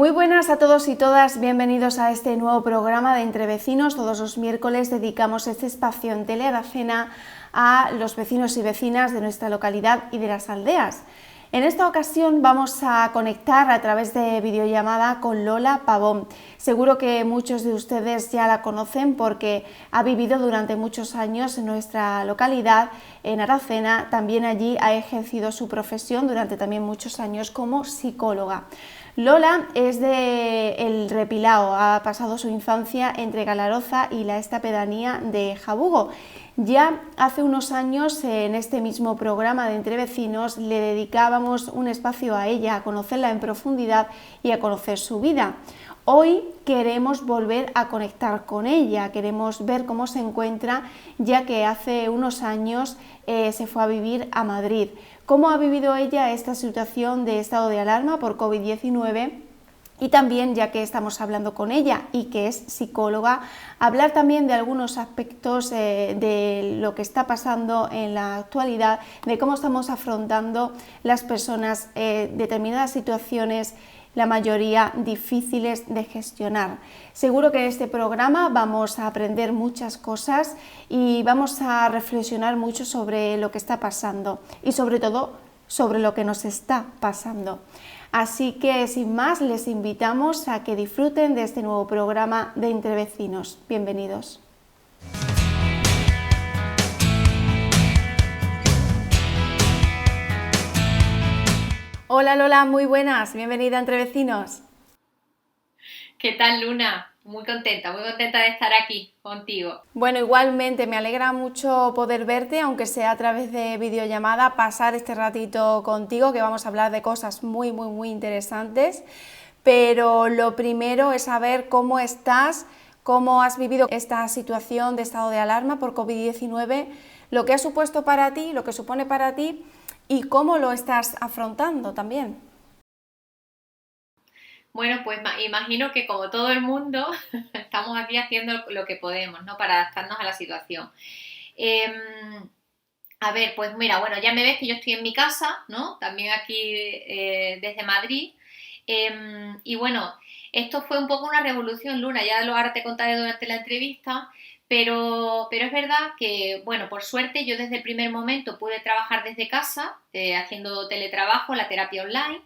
Muy buenas a todos y todas, bienvenidos a este nuevo programa de Entre Vecinos. Todos los miércoles dedicamos este espacio en Tele Aracena a los vecinos y vecinas de nuestra localidad y de las aldeas. En esta ocasión vamos a conectar a través de videollamada con Lola Pavón. Seguro que muchos de ustedes ya la conocen porque ha vivido durante muchos años en nuestra localidad, en Aracena. También allí ha ejercido su profesión durante también muchos años como psicóloga. Lola es de El Repilao, ha pasado su infancia entre Galaroza y la pedanía de Jabugo. Ya hace unos años en este mismo programa de Entre Vecinos le dedicábamos un espacio a ella, a conocerla en profundidad y a conocer su vida. Hoy queremos volver a conectar con ella, queremos ver cómo se encuentra, ya que hace unos años se fue a vivir a Madrid. ¿Cómo ha vivido ella esta situación de estado de alarma por COVID-19? Y también, ya que estamos hablando con ella y que es psicóloga, hablar también de algunos aspectos de lo que está pasando en la actualidad, de cómo estamos afrontando las personas determinadas situaciones, la mayoría difíciles de gestionar. Seguro que en este programa vamos a aprender muchas cosas y vamos a reflexionar mucho sobre lo que está pasando y sobre todo sobre lo que nos está pasando. Así que sin más les invitamos a que disfruten de este nuevo programa de Entre Vecinos. Bienvenidos. Hola Lola, muy buenas, bienvenida a Entre Vecinos. ¿Qué tal, Luna? Muy contenta de estar aquí contigo. Bueno, igualmente me alegra mucho poder verte, aunque sea a través de videollamada, pasar este ratito contigo, que vamos a hablar de cosas muy interesantes. Pero lo primero es saber cómo estás, cómo has vivido esta situación de estado de alarma por COVID-19, lo que ha supuesto para ti, lo que supone para ti y cómo lo estás afrontando también. Bueno, pues imagino que como todo el mundo estamos aquí haciendo lo que podemos, ¿no? Para adaptarnos a la situación. Em, a ver, pues mira, bueno, ya me ves que yo estoy en mi casa, ¿no? También aquí desde Madrid. Y bueno, esto fue un poco una revolución, Luna, ya lo ahora te contaré durante la entrevista, pero es verdad que, bueno, por suerte yo desde el primer momento pude trabajar desde casa, haciendo teletrabajo, la terapia online.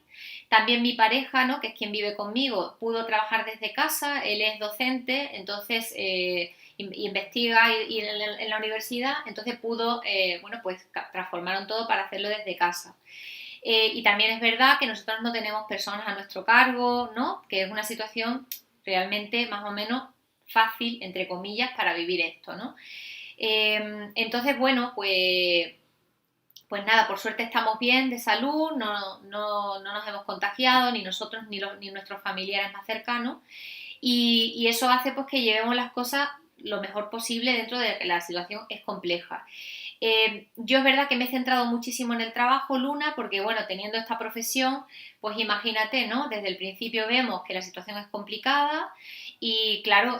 También mi pareja, ¿no? Que es quien vive conmigo, pudo trabajar desde casa, él es docente, entonces investiga y en la universidad, entonces pudo, bueno, pues transformaron todo para hacerlo desde casa. Y también es verdad que nosotros no tenemos personas a nuestro cargo, ¿no? Que es una situación realmente más o menos fácil, entre comillas, para vivir esto, ¿no? Entonces, bueno, pues nada, por suerte estamos bien de salud, no nos hemos contagiado, ni nosotros ni nuestros familiares más cercanos, y eso hace pues que llevemos las cosas lo mejor posible dentro de que la situación es compleja. Yo es verdad que me he centrado muchísimo en el trabajo, Luna, porque bueno, teniendo esta profesión, pues imagínate, ¿no? Desde el principio vemos que la situación es complicada y claro,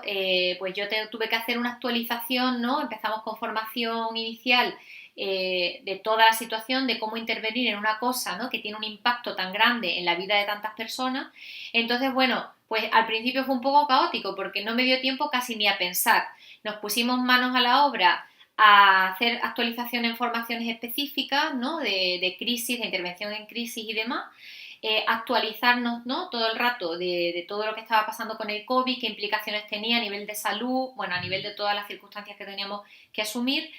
pues yo tuve que hacer una actualización, ¿no? Empezamos con formación inicial de toda la situación, de cómo intervenir en una cosa, ¿no? Que tiene un impacto tan grande en la vida de tantas personas. Entonces, bueno, pues al principio fue un poco caótico porque no me dio tiempo casi ni a pensar. Nos pusimos manos a la obra a hacer actualización en formaciones específicas, ¿no? De crisis, de intervención en crisis y demás. Actualizarnos, ¿no? Todo el rato de todo lo que estaba pasando con el COVID, qué implicaciones tenía a nivel de salud, bueno, a nivel de todas las circunstancias que teníamos que asumir.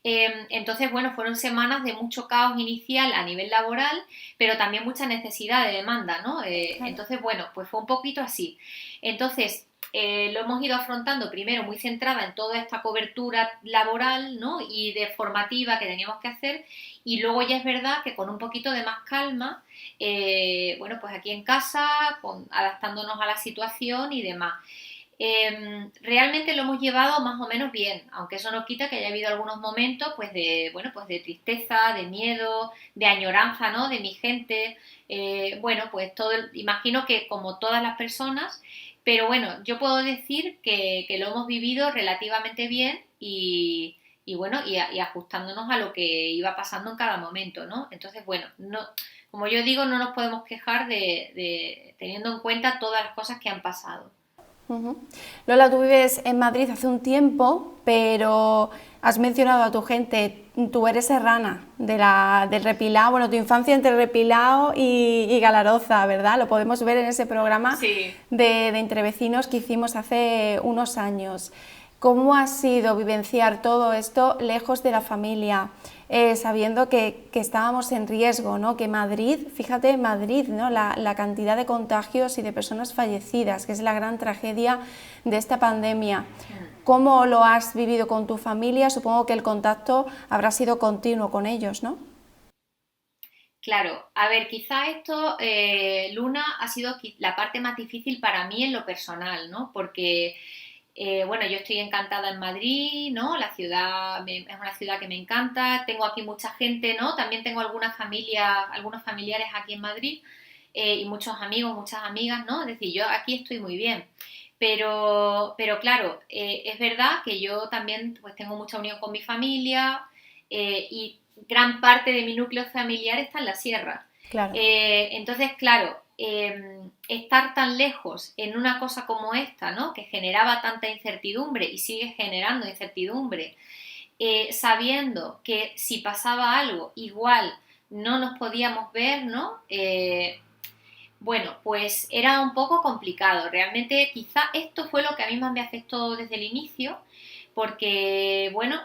Entonces, bueno, fueron semanas de mucho caos inicial a nivel laboral, pero también mucha necesidad de demanda, ¿no? Claro. Entonces, bueno, pues fue un poquito así. Entonces, lo hemos ido afrontando primero muy centrada en toda esta cobertura laboral, ¿no? Y de formativa que teníamos que hacer, y luego ya es verdad que con un poquito de más calma, bueno, pues aquí en casa, adaptándonos a la situación y demás. Realmente lo hemos llevado más o menos bien, aunque eso no quita que haya habido algunos momentos pues de, bueno, pues de tristeza, de miedo, de añoranza, ¿no? De mi gente. Bueno, pues imagino que como todas las personas, pero bueno, yo puedo decir que lo hemos vivido relativamente bien bueno, y ajustándonos a lo que iba pasando en cada momento, ¿no? Entonces, bueno, no, como yo digo, no nos podemos quejar de teniendo en cuenta todas las cosas que han pasado. Ujú. Lola, tú vives en Madrid hace un tiempo, pero has mencionado a tu gente, tú eres serrana del Repilao, bueno, tu infancia entre Repilao y Galaroza, ¿verdad? Lo podemos ver en ese programa Sí. de Entre Vecinos que hicimos hace unos años. ¿Cómo ha sido vivenciar todo esto lejos de la familia? Sabiendo que estábamos en riesgo, ¿no? Que Madrid, fíjate Madrid, ¿no? La cantidad de contagios y de personas fallecidas, que es la gran tragedia de esta pandemia. ¿Cómo lo has vivido con tu familia? Supongo que el contacto habrá sido continuo con ellos, ¿no? Claro, a ver, quizá esto, Luna, ha sido la parte más difícil para mí en lo personal, ¿no? Porque bueno, yo estoy encantada en Madrid, ¿no? La ciudad es una ciudad que me encanta, tengo aquí mucha gente, ¿no? También tengo algunas familias, algunos familiares aquí en Madrid y muchos amigos, muchas amigas, ¿no? Es decir, yo aquí estoy muy bien. Pero claro, es verdad que yo también pues tengo mucha unión con mi familia y gran parte de mi núcleo familiar está en la sierra. Claro. Entonces, claro, estar tan lejos en una cosa como esta, ¿no? Que generaba tanta incertidumbre y sigue generando incertidumbre, sabiendo que si pasaba algo, igual no nos podíamos ver, ¿no? Bueno, pues era un poco complicado. Realmente quizá esto fue lo que a mí más me afectó desde el inicio, porque, bueno,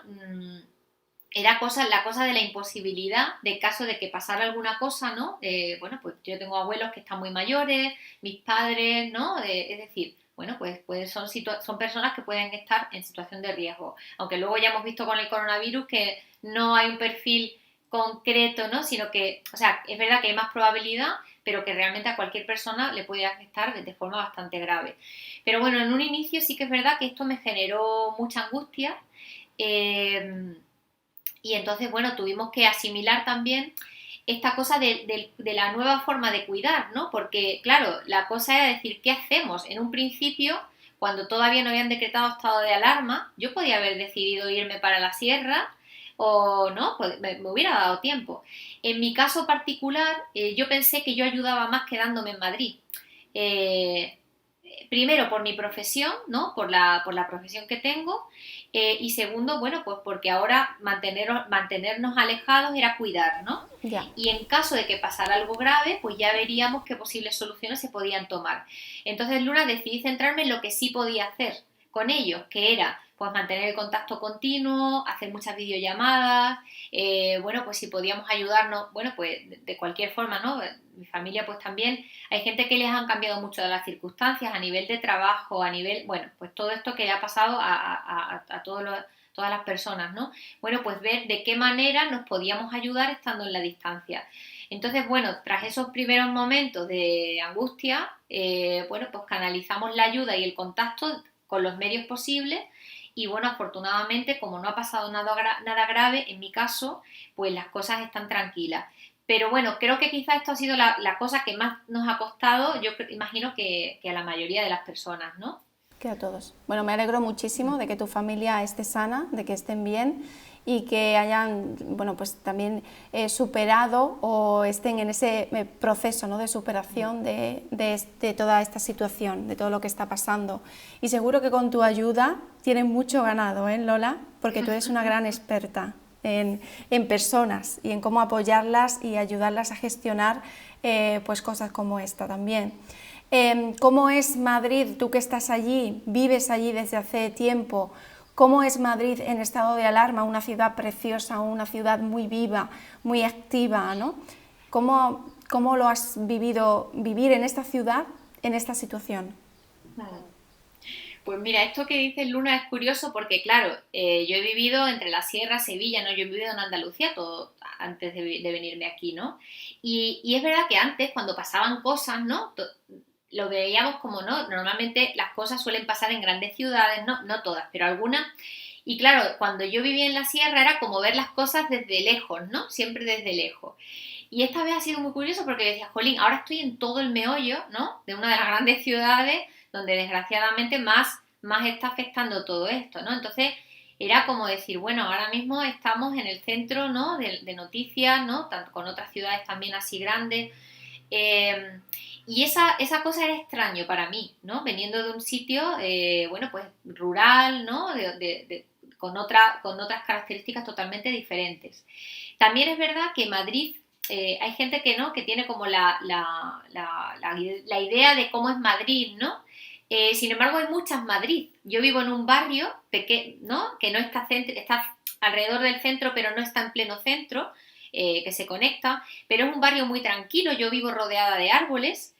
era la cosa de la imposibilidad de caso de que pasara alguna cosa, ¿no? Bueno, pues yo tengo abuelos que están muy mayores, mis padres, ¿no? Es decir, bueno, pues son personas que pueden estar en situación de riesgo. Aunque luego ya hemos visto con el coronavirus que no hay un perfil concreto, ¿no? Sino que, o sea, es verdad que hay más probabilidad, pero que realmente a cualquier persona le puede afectar de forma bastante grave. Pero bueno, en un inicio sí que es verdad que esto me generó mucha angustia. Eh, y entonces, bueno, tuvimos que asimilar también esta cosa de la nueva forma de cuidar, ¿no? Porque, claro, la cosa era decir, ¿qué hacemos? En un principio, cuando todavía no habían decretado estado de alarma, yo podía haber decidido irme para la sierra o no, pues me hubiera dado tiempo. En mi caso particular, yo pensé que yo ayudaba más quedándome en Madrid. Eh, Primero por mi profesión, ¿no? Por la profesión que tengo, y segundo, bueno, pues porque ahora mantenernos alejados era cuidar, ¿no? Ya. Y en caso de que pasara algo grave, pues ya veríamos qué posibles soluciones se podían tomar. Entonces, Luna, decidí centrarme en lo que sí podía hacer con ellos, que era pues mantener el contacto continuo, hacer muchas videollamadas, bueno, pues si podíamos ayudarnos, bueno, pues de cualquier forma, ¿no? Mi familia pues también, hay gente que les han cambiado mucho de las circunstancias a nivel de trabajo, a nivel, bueno, pues todo esto que le ha pasado a todas las personas, ¿no? Bueno, pues ver de qué manera nos podíamos ayudar estando en la distancia. Entonces, bueno, tras esos primeros momentos de angustia, bueno, pues canalizamos la ayuda y el contacto con los medios posibles y bueno, afortunadamente, como no ha pasado nada grave, en mi caso, pues las cosas están tranquilas. Pero bueno, creo que quizá esto ha sido la cosa que más nos ha costado, yo imagino que a la mayoría de las personas, ¿no? Que a todos. Bueno, me alegro muchísimo de que tu familia esté sana, de que estén bien y que hayan, bueno, pues también superado o estén en ese proceso, ¿no? De superación de toda esta situación, de todo lo que está pasando. Y seguro que con tu ayuda tienes mucho ganado, ¿eh, Lola? Porque tú eres una gran experta en personas y en cómo apoyarlas y ayudarlas a gestionar pues cosas como esta también. ¿Cómo es Madrid? Tú que estás allí, vives allí desde hace tiempo. ¿Cómo es Madrid en estado de alarma? Una ciudad preciosa, una ciudad muy viva, muy activa, ¿no? ¿Cómo lo has vivido vivir en esta ciudad, en esta situación? Pues mira, esto que dices Luna es curioso porque, claro, yo he vivido entre la Sierra, Sevilla, ¿no? Yo he vivido en Andalucía todo antes de venirme aquí, ¿no? Y es verdad que antes, cuando pasaban cosas, ¿no? Lo veíamos como, ¿no? Normalmente las cosas suelen pasar en grandes ciudades, ¿no? No todas, pero algunas. Y claro, cuando yo vivía en la Sierra era como ver las cosas desde lejos, ¿no? Siempre desde lejos. Y esta vez ha sido muy curioso porque decía, jolín, ahora estoy en todo el meollo, ¿no? De una de las grandes ciudades donde desgraciadamente más está afectando todo esto, ¿no? Entonces, era como decir, bueno, ahora mismo estamos en el centro, ¿no? de noticias, ¿no? Tanto con otras ciudades también así grandes. Eh, y esa cosa era extraño para mí, ¿no? Veniendo de un sitio, bueno, pues rural, ¿no? Con otras características totalmente diferentes. También es verdad que Madrid, hay gente que no, que tiene como la idea de cómo es Madrid, ¿no? Sin embargo, hay muchas Madrid. Yo vivo en un barrio pequeño, ¿no? Que no está, está alrededor del centro, pero no está en pleno centro, que se conecta, pero es un barrio muy tranquilo. Yo vivo rodeada de árboles.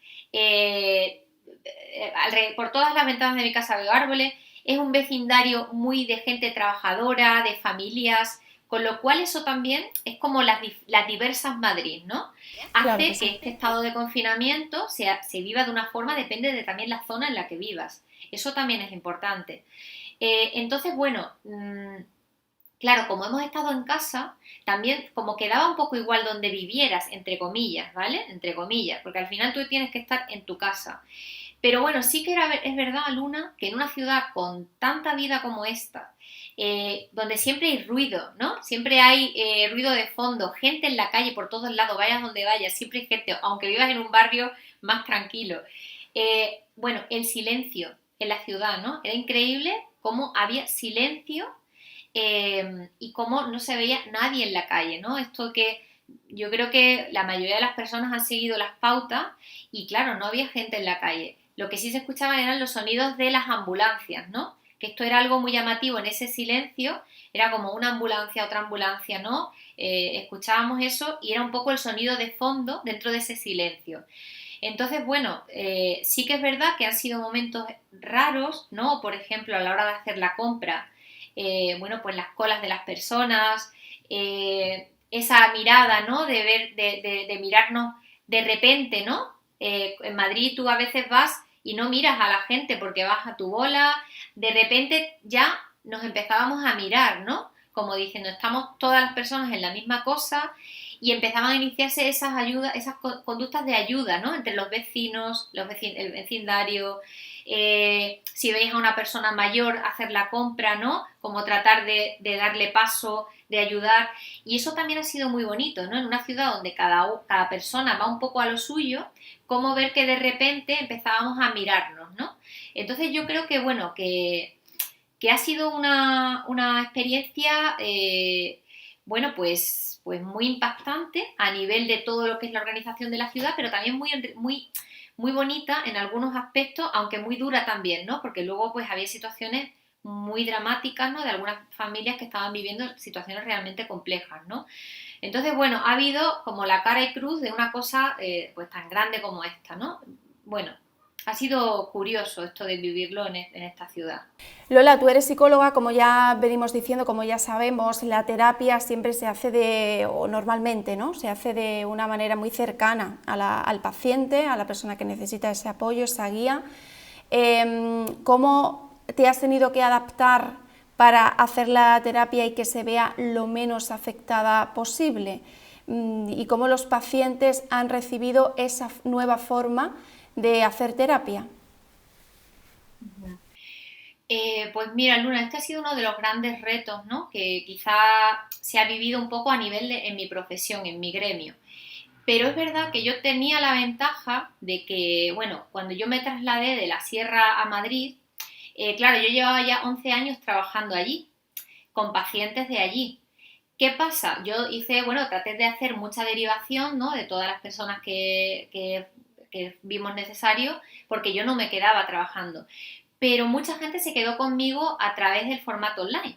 Por todas las ventanas de mi casa veo árboles. Es un vecindario muy de gente trabajadora, de familias, con lo cual eso también es como las diversas Madrid, ¿no? Claro que Hace que sí. este estado de confinamiento se viva de una forma, depende de también la zona en la que vivas. Eso también es importante. Entonces, bueno, claro, como hemos estado en casa, también como quedaba un poco igual donde vivieras, entre comillas, ¿vale? Entre comillas, porque al final tú tienes que estar en tu casa. Pero bueno, sí que es verdad, Luna, que en una ciudad con tanta vida como esta, donde siempre hay ruido, ¿no? Siempre hay ruido de fondo, gente en la calle por todos lados, vayas donde vayas, siempre hay gente, aunque vivas en un barrio más tranquilo. Bueno, el silencio en la ciudad, ¿no? Era increíble cómo había silencio y cómo no se veía nadie en la calle, ¿no? Esto que yo creo que la mayoría de las personas han seguido las pautas y claro, no había gente en la calle. Lo que sí se escuchaban eran los sonidos de las ambulancias, ¿no? Que esto era algo muy llamativo en ese silencio, era como una ambulancia, otra ambulancia, ¿no? Escuchábamos eso y era un poco el sonido de fondo dentro de ese silencio. Entonces, bueno, sí que es verdad que han sido momentos raros, ¿no? Por ejemplo, a la hora de hacer la compra, bueno, pues las colas de las personas, esa mirada, ¿no? De ver, de mirarnos de repente, ¿no? En Madrid tú a veces vas y no miras a la gente porque vas a tu bola, de repente ya nos empezábamos a mirar, ¿no? Como diciendo, estamos todas las personas en la misma cosa y empezaban a iniciarse esas ayudas, esas conductas de ayuda, ¿no? Entre los vecinos, el vecindario, si veis a una persona mayor hacer la compra, ¿no? Como tratar de darle paso, de ayudar. Y eso también ha sido muy bonito, ¿no? En una ciudad donde cada persona va un poco a lo suyo, como ver que de repente empezábamos a mirarnos, ¿no? Entonces yo creo que, bueno, que ha sido una experiencia, bueno, pues muy impactante a nivel de todo lo que es la organización de la ciudad, pero también muy bonita en algunos aspectos, aunque muy dura también, ¿no? Porque luego pues había situaciones muy dramáticas, ¿no? De algunas familias que estaban viviendo situaciones realmente complejas, ¿no? Entonces, bueno, ha habido como la cara y cruz de una cosa pues tan grande como esta, ¿no? Bueno, ha sido curioso esto de vivirlo en esta ciudad. Lola, tú eres psicóloga, como ya venimos diciendo, como ya sabemos, la terapia siempre se hace o normalmente, ¿no? Se hace de una manera muy cercana al paciente, a la persona que necesita ese apoyo, esa guía. ¿Cómo te has tenido que adaptar para hacer la terapia y que se vea lo menos afectada posible? ¿Y cómo los pacientes han recibido esa nueva forma de hacer terapia? Pues mira, Luna, este ha sido uno de los grandes retos, ¿no? Que quizá se ha vivido un poco a nivel en mi profesión, en mi gremio. Pero es verdad que yo tenía la ventaja de que, bueno, cuando yo me trasladé de la Sierra a Madrid, claro, yo llevaba ya 11 años trabajando allí, con pacientes de allí. ¿Qué pasa? Yo hice, bueno, traté de hacer mucha derivación, ¿no? De todas las personas que vimos necesario, porque yo no me quedaba trabajando. Pero mucha gente se quedó conmigo a través del formato online.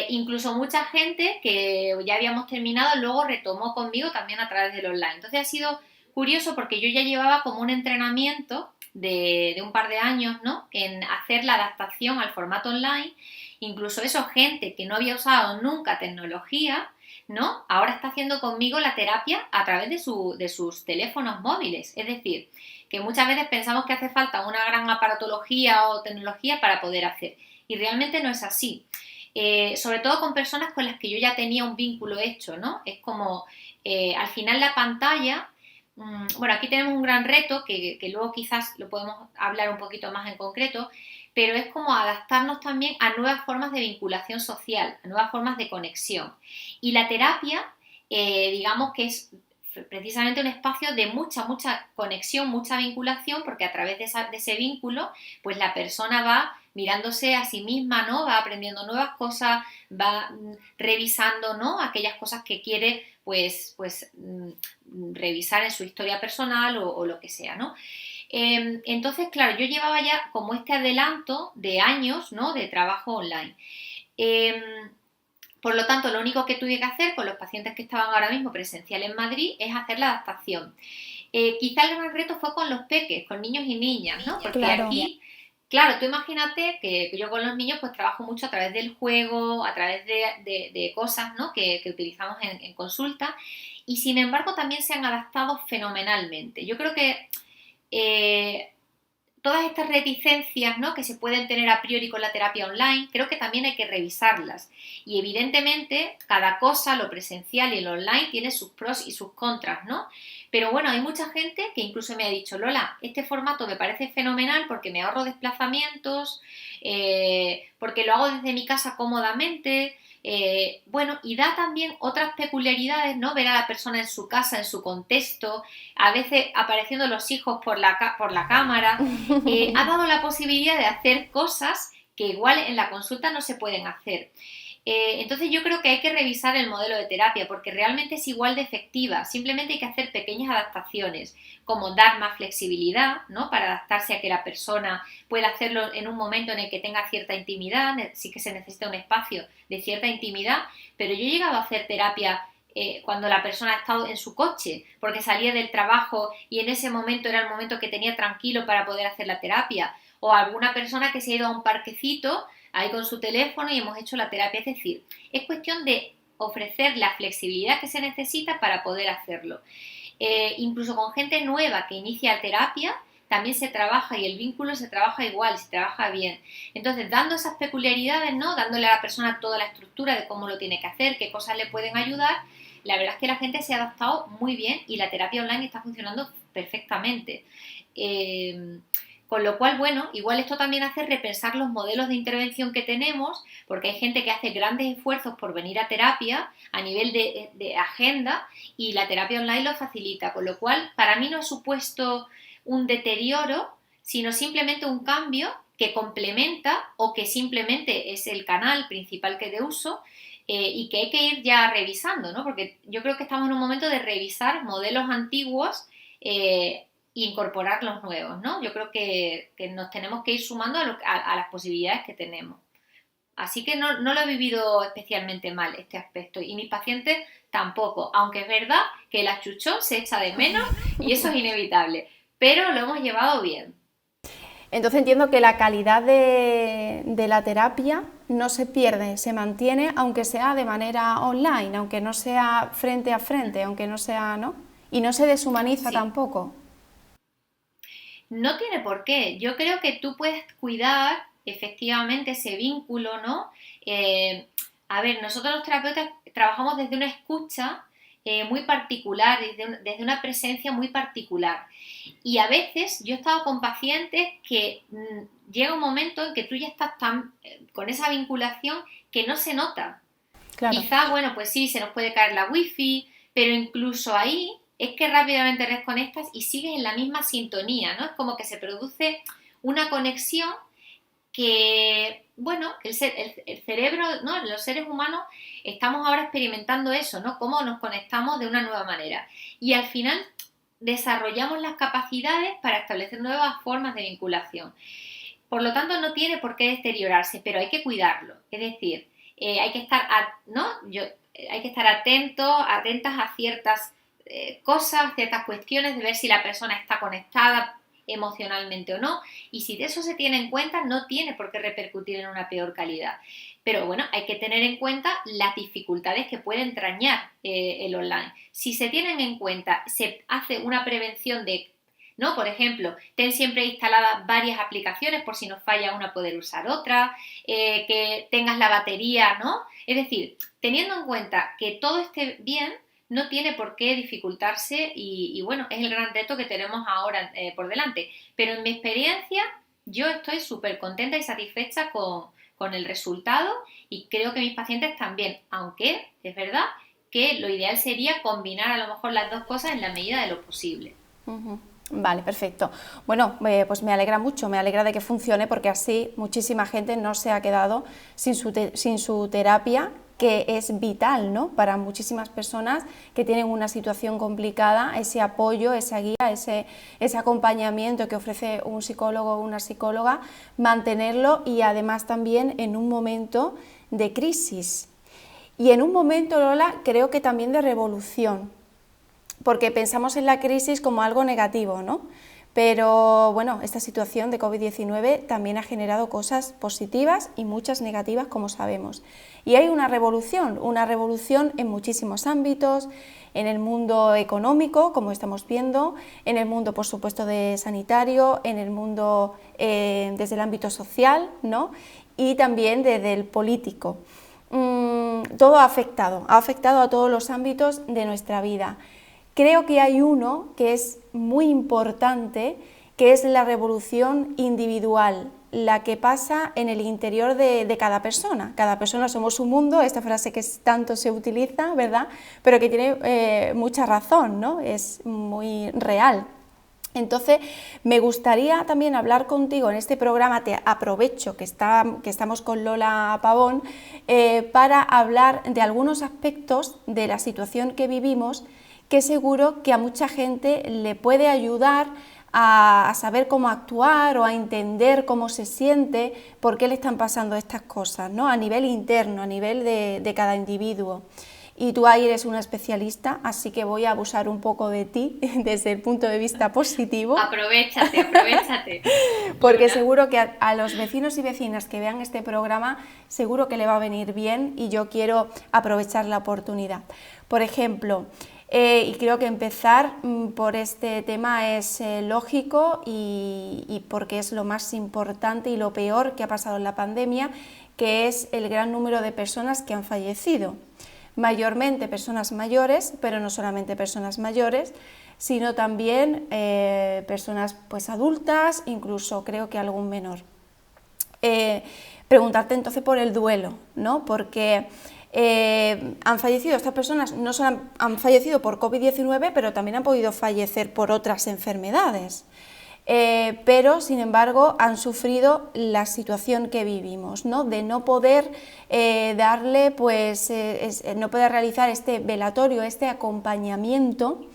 Incluso mucha gente que ya habíamos terminado luego retomó conmigo también a través del online. Entonces ha sido curioso porque yo ya llevaba como un entrenamiento de un par de años, ¿no? En hacer la adaptación al formato online. Incluso eso, gente que no había usado nunca tecnología, ¿no? Ahora está haciendo conmigo la terapia a través de sus teléfonos móviles. Es decir, que muchas veces pensamos que hace falta una gran aparatología o tecnología para poder hacer. Y realmente no es así. Sobre todo con personas con las que yo ya tenía un vínculo hecho, ¿no? Es como, al final la pantalla, bueno, aquí tenemos un gran reto que luego quizás lo podemos hablar un poquito más en concreto, pero es como adaptarnos también a nuevas formas de vinculación social, a nuevas formas de conexión. Y la terapia, digamos que es precisamente un espacio de mucha conexión, mucha vinculación, porque a través de ese vínculo, pues la persona va mirándose a sí misma, ¿no? Va aprendiendo nuevas cosas, va revisando, ¿no? Aquellas cosas que quiere, revisar en su historia personal o lo que sea, ¿no? Entonces, claro, yo llevaba ya como este adelanto de años, ¿no? De trabajo online. Por lo tanto, lo único que tuve que hacer con los pacientes que estaban ahora mismo presencial en Madrid es hacer la adaptación. Quizá el gran reto fue con los peques, con niños y niñas, ¿no? Porque Claro. aquí, claro, tú imagínate que yo con los niños pues trabajo mucho a través del juego, a través de cosas, ¿no? que utilizamos en consulta, y sin embargo también se han adaptado fenomenalmente. Yo creo que todas estas reticencias, ¿no? que se pueden tener a priori con la terapia online, creo que también hay que revisarlas. Y evidentemente cada cosa, lo presencial y lo online, tiene sus pros y sus contras, ¿no? Pero bueno, hay mucha gente que incluso me ha dicho, Lola, este formato me parece fenomenal porque me ahorro desplazamientos, porque lo hago desde mi casa cómodamente. Bueno, y da también otras peculiaridades, ¿no? Ver a la persona en su casa, en su contexto, a veces apareciendo los hijos por la cámara. Ha dado la posibilidad de hacer cosas que igual en la consulta no se pueden hacer. Entonces yo creo que hay que revisar el modelo de terapia porque realmente es igual de efectiva, simplemente hay que hacer pequeñas adaptaciones, como dar más flexibilidad, ¿no? Para adaptarse a que la persona pueda hacerlo en un momento en el que tenga cierta intimidad, sí que se necesita un espacio de cierta intimidad, pero yo he llegado a hacer terapia cuando la persona ha estado en su coche, porque salía del trabajo y en ese momento era el momento que tenía tranquilo para poder hacer la terapia, o alguna persona que se ha ido a un parquecito ahí con su teléfono y hemos hecho la terapia. Es decir, es cuestión de ofrecer la flexibilidad que se necesita para poder hacerlo. Incluso con gente nueva que inicia terapia, también se trabaja y el vínculo se trabaja igual, se trabaja bien. Entonces, dando esas peculiaridades, ¿no? Dándole a la persona toda la estructura de cómo lo tiene que hacer, qué cosas le pueden ayudar, la verdad es que la gente se ha adaptado muy bien y la terapia online está funcionando perfectamente. Con lo cual, bueno, igual esto también hace repensar los modelos de intervención que tenemos, porque hay gente que hace grandes esfuerzos por venir a terapia a nivel de agenda y la terapia online lo facilita, con lo cual para mí no ha supuesto un deterioro, sino simplemente un cambio que complementa o que simplemente es el canal principal que de uso y que hay que ir ya revisando, ¿no? Porque yo creo que estamos en un momento de revisar modelos antiguos e incorporar los nuevos, ¿no? Yo creo que nos tenemos que ir sumando a las posibilidades que tenemos. Así que no lo he vivido especialmente mal este aspecto y mis pacientes tampoco, aunque es verdad que el achuchón se echa de menos y eso es inevitable, pero lo hemos llevado bien. Entonces entiendo que la calidad de la terapia no se pierde, se mantiene aunque sea de manera online, aunque no sea frente a frente, aunque no sea, ¿no? Y no se deshumaniza Sí. tampoco. No tiene por qué. Yo creo que tú puedes cuidar efectivamente ese vínculo, ¿no? A ver, nosotros los terapeutas trabajamos desde una escucha muy particular, desde una presencia muy particular. Y a veces yo he estado con pacientes que llega un momento en que tú ya estás tan con esa vinculación que no se nota. Claro. Quizá, bueno, pues sí, se nos puede caer la wifi, pero incluso ahí es que rápidamente desconectas y sigues en la misma sintonía, ¿no? Es como que se produce una conexión que, bueno, el cerebro, ¿no? Los seres humanos estamos ahora experimentando eso, ¿no? Cómo nos conectamos de una nueva manera. Y al final desarrollamos las capacidades para establecer nuevas formas de vinculación. Por lo tanto, no tiene por qué deteriorarse, pero hay que cuidarlo. Es decir, hay que estar, hay que estar atentas a ciertas cosas, ciertas cuestiones, de ver si la persona está conectada emocionalmente o no, y si de eso se tiene en cuenta, no tiene por qué repercutir en una peor calidad. Pero bueno, hay que tener en cuenta las dificultades que puede entrañar el online. Si se tienen en cuenta, se hace una prevención de, ¿no? Por ejemplo, ten siempre instaladas varias aplicaciones por si nos falla una poder usar otra, que tengas la batería, ¿no? Es decir, teniendo en cuenta que todo esté bien, no tiene por qué dificultarse y bueno, es el gran reto que tenemos ahora por delante. Pero en mi experiencia yo estoy súper contenta y satisfecha con el resultado y creo que mis pacientes también, aunque es verdad que lo ideal sería combinar a lo mejor las dos cosas en la medida de lo posible. Ujú. Vale, perfecto. Bueno, pues me alegra mucho, me alegra de que funcione porque así muchísima gente no se ha quedado sin su terapia, que es vital, ¿no? Para muchísimas personas que tienen una situación complicada, ese apoyo, esa guía, ese acompañamiento que ofrece un psicólogo o una psicóloga, mantenerlo y además también en un momento de crisis. Y en un momento, Lola, creo que también de revolución, porque pensamos en la crisis como algo negativo, ¿no? Pero bueno, esta situación de COVID-19 también ha generado cosas positivas y muchas negativas, como sabemos. Y hay una revolución en muchísimos ámbitos, en el mundo económico, como estamos viendo, en el mundo, por supuesto, de sanitario, en el mundo desde el ámbito social, ¿no? Y también desde el político. Todo ha afectado a todos los ámbitos de nuestra vida. Creo que hay uno que es muy importante, que es la revolución individual, la que pasa en el interior de cada persona. Cada persona somos un mundo, esta frase que tanto se utiliza, ¿verdad? Pero que tiene mucha razón, ¿no? Es muy real. Entonces, me gustaría también hablar contigo en este programa, te aprovecho que estamos con Lola Pavón, para hablar de algunos aspectos de la situación que vivimos, que seguro que a mucha gente le puede ayudar a saber cómo actuar o a entender cómo se siente, por qué le están pasando estas cosas, ¿no? A nivel interno, a nivel de cada individuo. Y tú ahí eres una especialista, así que voy a abusar un poco de ti desde el punto de vista positivo. Aprovéchate, aprovéchate, Porque Luna. seguro que a los vecinos y vecinas que vean este programa, seguro que le va a venir bien y yo quiero aprovechar la oportunidad. Por ejemplo, y creo que empezar por este tema es lógico y porque es lo más importante y lo peor que ha pasado en la pandemia, que es el gran número de personas que han fallecido. Mayormente personas mayores, pero no solamente personas mayores, sino también personas pues adultas, incluso creo que algún menor. Preguntarte entonces por el duelo, ¿no? Porque han fallecido estas personas, no solo han fallecido por COVID-19, pero también han podido fallecer por otras enfermedades. Pero sin embargo han sufrido la situación que vivimos, ¿no? De no poder darle, pues, no poder realizar este velatorio, este acompañamiento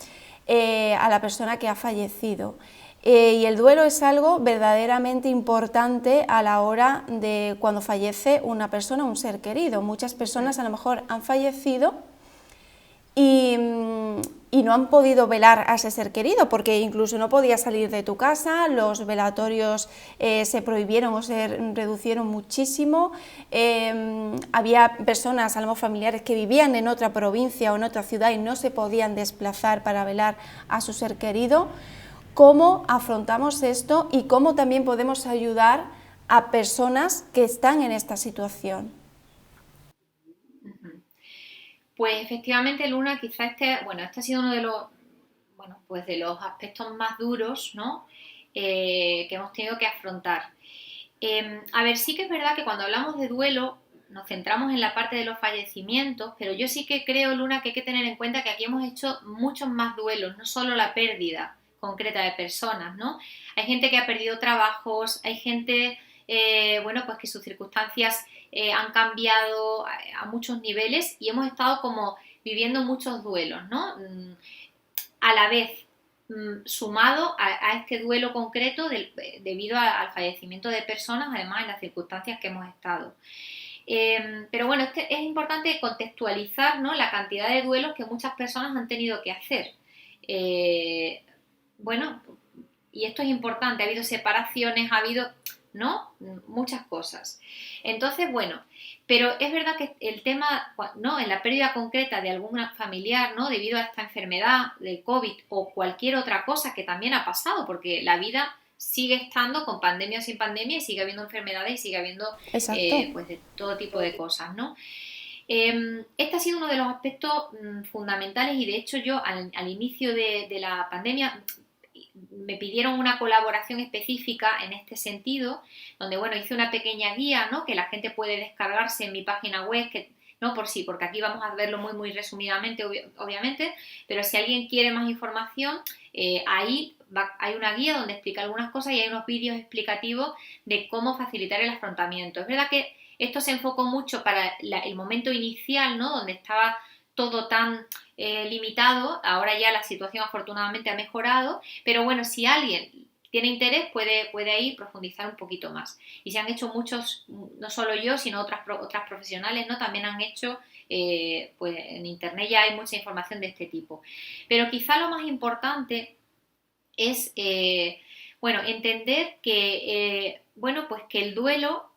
a la persona que ha fallecido. Y el duelo es algo verdaderamente importante a la hora de cuando fallece una persona, un ser querido. Muchas personas a lo mejor han fallecido y no han podido velar a ese ser querido porque incluso no podías salir de tu casa, los velatorios se prohibieron o se reducieron muchísimo, había personas, a lo mejor familiares, que vivían en otra provincia o en otra ciudad y no se podían desplazar para velar a su ser querido. ¿Cómo afrontamos esto y cómo también podemos ayudar a personas que están en esta situación? Pues efectivamente, Luna, quizá este ha sido uno de los, bueno, pues de los aspectos más duros, ¿no? Que hemos tenido que afrontar. A ver, sí que es verdad que cuando hablamos de duelo nos centramos en la parte de los fallecimientos, pero yo sí que creo, Luna, que hay que tener en cuenta que aquí hemos hecho muchos más duelos, no solo la pérdida concreta de personas, ¿no? Hay gente que ha perdido trabajos, hay gente, bueno, pues que sus circunstancias han cambiado a muchos niveles y hemos estado como viviendo muchos duelos, ¿no? A la vez, sumado a este duelo concreto debido al fallecimiento de personas, además en las circunstancias que hemos estado. Pero bueno, es importante contextualizar, ¿no?, la cantidad de duelos que muchas personas han tenido que hacer. Bueno, y esto es importante, ha habido separaciones, ha habido, ¿no?, muchas cosas. Entonces, bueno, pero es verdad que el tema, ¿no?, en la pérdida concreta de algún familiar, ¿no?, debido a esta enfermedad de COVID o cualquier otra cosa que también ha pasado, porque la vida sigue estando con pandemia o sin pandemia y sigue habiendo enfermedades y sigue habiendo pues de todo tipo de cosas, ¿no? Este ha sido uno de los aspectos fundamentales y de hecho yo al inicio de la pandemia, me pidieron una colaboración específica en este sentido, donde, bueno, hice una pequeña guía, ¿no? Que la gente puede descargarse en mi página web, que, no por sí, porque aquí vamos a verlo muy, muy resumidamente, obviamente, pero si alguien quiere más información, ahí hay una guía donde explica algunas cosas y hay unos vídeos explicativos de cómo facilitar el afrontamiento. Es verdad que esto se enfocó mucho para el momento inicial, ¿no? Donde estaba todo tan limitado. Ahora ya la situación afortunadamente ha mejorado, pero bueno, si alguien tiene interés puede ahí profundizar un poquito más. Y se han hecho muchos, no solo yo, sino otras profesionales, ¿no? También han hecho, pues en internet ya hay mucha información de este tipo. Pero quizá lo más importante es, bueno, entender que, bueno, pues que el duelo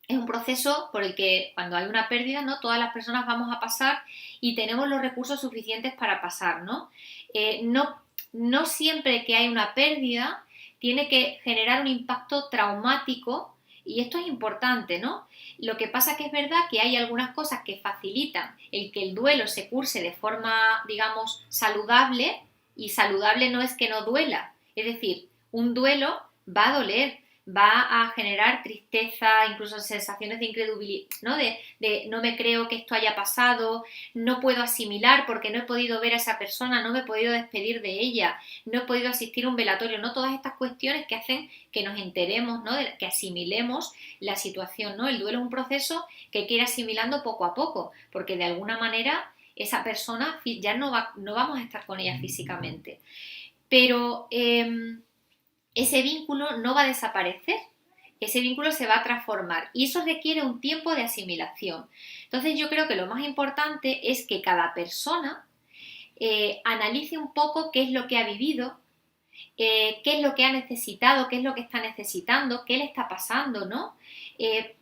es un proceso por el que cuando hay una pérdida, ¿no? Todas las personas vamos a pasar y tenemos los recursos suficientes para pasar, ¿no? No siempre que hay una pérdida tiene que generar un impacto traumático y esto es importante, ¿no? Lo que pasa que es verdad que hay algunas cosas que facilitan el que el duelo se curse de forma, digamos, saludable, y saludable no es que no duela, es decir, un duelo va a doler, va a generar tristeza, incluso sensaciones de incredulidad, ¿no? De no me creo que esto haya pasado, no puedo asimilar porque no he podido ver a esa persona, no me he podido despedir de ella, no he podido asistir a un velatorio, ¿no? Todas estas cuestiones que hacen que nos enteremos, ¿no? Que asimilemos la situación, ¿no? El duelo es un proceso que hay que ir asimilando poco a poco, porque de alguna manera esa persona ya no vamos a estar con ella físicamente. Pero ese vínculo no va a desaparecer, ese vínculo se va a transformar y eso requiere un tiempo de asimilación. Entonces yo creo que lo más importante es que cada persona analice un poco qué es lo que ha vivido, qué es lo que ha necesitado, qué es lo que está necesitando, qué le está pasando, ¿no?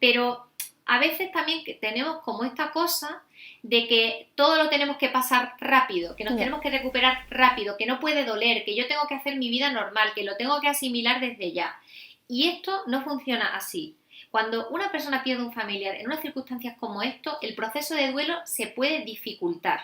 Pero a veces también tenemos como esta cosa de que todo lo tenemos que pasar rápido, que nos tenemos que recuperar rápido, que no puede doler, que yo tengo que hacer mi vida normal, que lo tengo que asimilar desde ya. Y esto no funciona así. Cuando una persona pierde un familiar en unas circunstancias como esto, el proceso de duelo se puede dificultar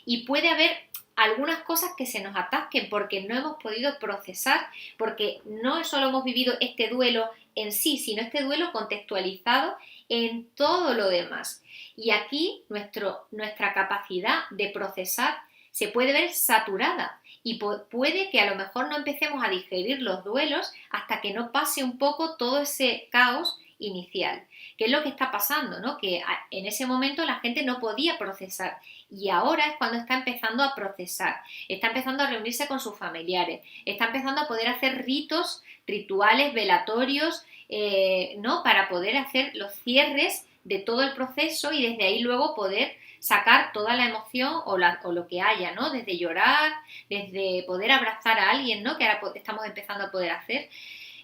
y puede haber algunas cosas que se nos atasquen porque no hemos podido procesar, porque no solo hemos vivido este duelo en sí, sino este duelo contextualizado en todo lo demás. Y aquí nuestra capacidad de procesar se puede ver saturada y puede que a lo mejor no empecemos a digerir los duelos hasta que no pase un poco todo ese caos inicial. ¿Qué es lo que está pasando? ¿No? Que en ese momento la gente no podía procesar y ahora es cuando está empezando a procesar, está empezando a reunirse con sus familiares, está empezando a poder hacer rituales, velatorios, ¿no? Para poder hacer los cierres de todo el proceso y desde ahí luego poder sacar toda la emoción o lo que haya, ¿no? Desde llorar, desde poder abrazar a alguien, ¿no? Que ahora estamos empezando a poder hacer.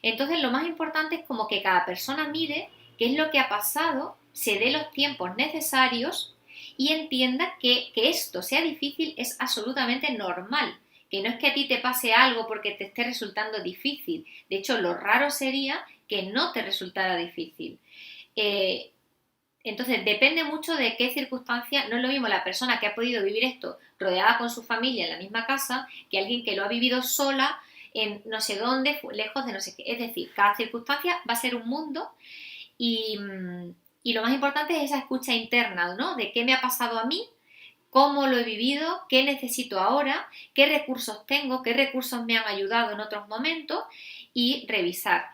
Entonces lo más importante es como que cada persona mire qué es lo que ha pasado, se dé los tiempos necesarios y entienda que esto sea difícil es absolutamente normal, que no es que a ti te pase algo porque te esté resultando difícil. De hecho, lo raro sería que no te resultara difícil. Entonces, depende mucho de qué circunstancia. No es lo mismo la persona que ha podido vivir esto rodeada con su familia en la misma casa que alguien que lo ha vivido sola en no sé dónde, lejos de no sé qué. Es decir, cada circunstancia va a ser un mundo y lo más importante es esa escucha interna, ¿no? De qué me ha pasado a mí, cómo lo he vivido, qué necesito ahora, qué recursos tengo, qué recursos me han ayudado en otros momentos y revisar.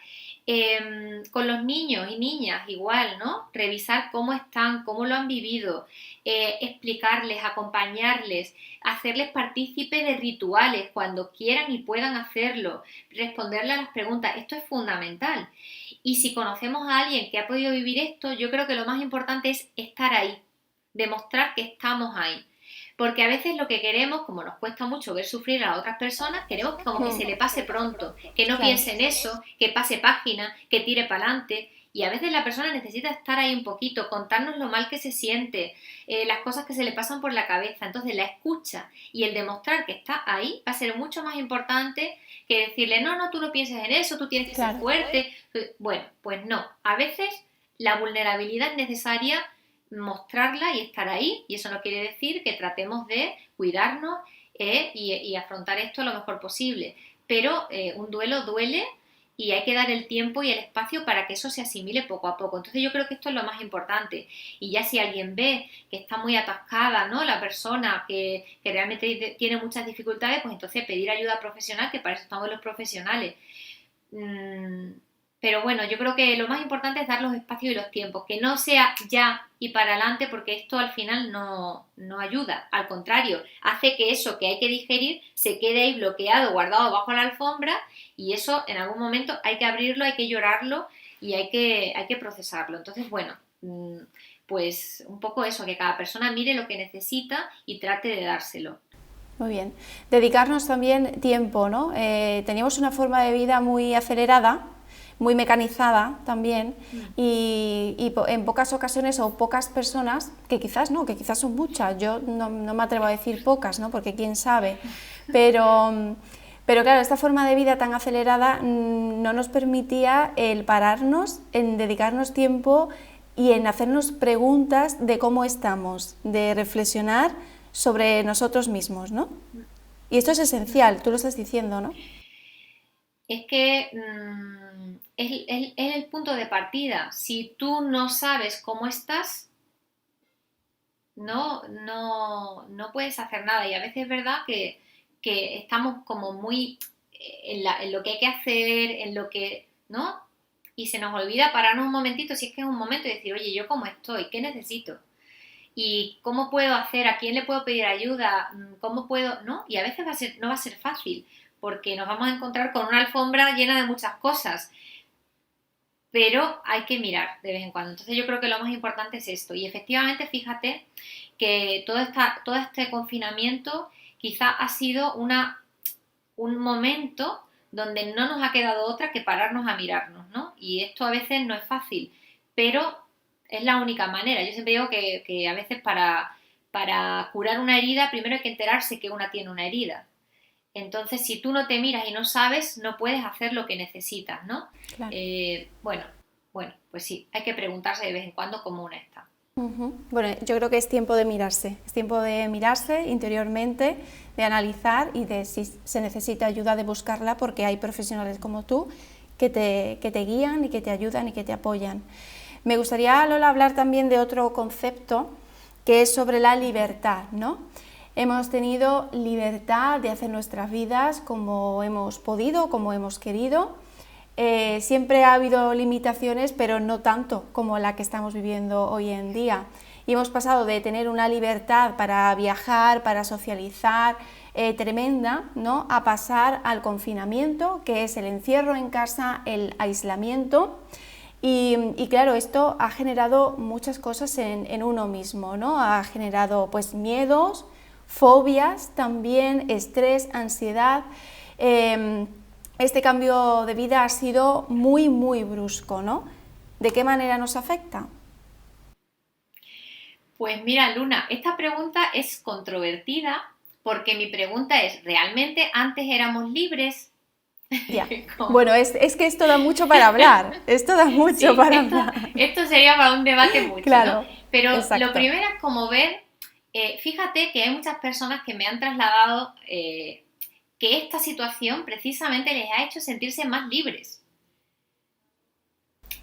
Con los niños y niñas igual, ¿no? Revisar cómo están, cómo lo han vivido, explicarles, acompañarles, hacerles partícipe de rituales cuando quieran y puedan hacerlo, responderle a las preguntas. Esto es fundamental. Y si conocemos a alguien que ha podido vivir esto, yo creo que lo más importante es estar ahí, demostrar que estamos ahí. Porque a veces lo que queremos, como nos cuesta mucho ver sufrir a otras personas, queremos como que se le pase pronto, que no piense en eso, que pase página, que tire para adelante. Y a veces la persona necesita estar ahí un poquito, contarnos lo mal que se siente, las cosas que se le pasan por la cabeza. Entonces la escucha y el demostrar que está ahí va a ser mucho más importante que decirle, no, tú no pienses en eso, tú tienes que ser fuerte. Bueno, pues no. A veces la vulnerabilidad es necesaria mostrarla y estar ahí, y eso no quiere decir que tratemos de cuidarnos y afrontar esto lo mejor posible, pero un duelo duele y hay que dar el tiempo y el espacio para que eso se asimile poco a poco. Entonces yo creo que esto es lo más importante. Y ya si alguien ve que está muy atascada, ¿no?, la persona que realmente tiene muchas dificultades, pues entonces pedir ayuda profesional, que para eso estamos los profesionales. Pero bueno, yo creo que lo más importante es dar los espacios y los tiempos, que no sea ya y para adelante, porque esto al final no ayuda, al contrario, hace que eso que hay que digerir se quede ahí bloqueado, guardado bajo la alfombra, y eso en algún momento hay que abrirlo, hay que llorarlo y hay que procesarlo. Entonces, bueno, pues un poco eso, que cada persona mire lo que necesita y trate de dárselo. Muy bien. Dedicarnos también tiempo, ¿no? Teníamos una forma de vida muy acelerada, muy mecanizada también, y en pocas ocasiones o pocas personas, que quizás no, que quizás son muchas, yo no me atrevo a decir pocas, ¿no?, porque quién sabe, pero claro, esta forma de vida tan acelerada no nos permitía el pararnos, en dedicarnos tiempo y en hacernos preguntas de cómo estamos, de reflexionar sobre nosotros mismos, ¿no? Y esto es esencial, tú lo estás diciendo, ¿no? Es que es el punto de partida. Si tú no sabes cómo estás, no puedes hacer nada. Y a veces es verdad que estamos como muy en lo que hay que hacer, en lo que, ¿no? Y se nos olvida pararnos un momentito, si es que es un momento, y decir, oye, ¿yo cómo estoy? ¿Qué necesito? ¿Y cómo puedo hacer? ¿A quién le puedo pedir ayuda? ¿Cómo puedo? ¿No? Y a veces no va a ser fácil, porque nos vamos a encontrar con una alfombra llena de muchas cosas, pero hay que mirar de vez en cuando. Entonces yo creo que lo más importante es esto. Y efectivamente, fíjate que todo este confinamiento quizá ha sido un momento donde no nos ha quedado otra que pararnos a mirarnos, ¿no? Y esto a veces no es fácil, pero es la única manera. Yo siempre digo que a veces para curar una herida, primero hay que enterarse que una tiene una herida. Entonces, si tú no te miras y no sabes, no puedes hacer lo que necesitas, ¿no? Claro. Bueno, pues sí, hay que preguntarse de vez en cuando cómo una está. Bueno, yo creo que es tiempo de mirarse interiormente, de analizar y de si se necesita ayuda de buscarla, porque hay profesionales como tú que te guían y que te ayudan y que te apoyan. Me gustaría, Lola, hablar también de otro concepto que es sobre la libertad, ¿no? Hemos tenido libertad de hacer nuestras vidas como hemos podido, como hemos querido. Siempre ha habido limitaciones, pero no tanto como la que estamos viviendo hoy en día. Y hemos pasado de tener una libertad para viajar, para socializar, tremenda, ¿no?, a pasar al confinamiento, que es el encierro en casa, el aislamiento. Y claro, esto ha generado muchas cosas en uno mismo, ¿no? Ha generado pues miedos, fobias, también estrés, ansiedad. Este cambio de vida ha sido muy, muy brusco, ¿no? ¿De qué manera nos afecta? Pues mira, Luna, esta pregunta es controvertida porque mi pregunta es, ¿realmente antes éramos libres? Ya. Bueno, es que esto da mucho para hablar, esto da mucho para hablar. Esto sería para un debate mucho, claro, ¿no? Pero exacto. Lo primero es como ver, fíjate que hay muchas personas que me han trasladado que esta situación precisamente les ha hecho sentirse más libres.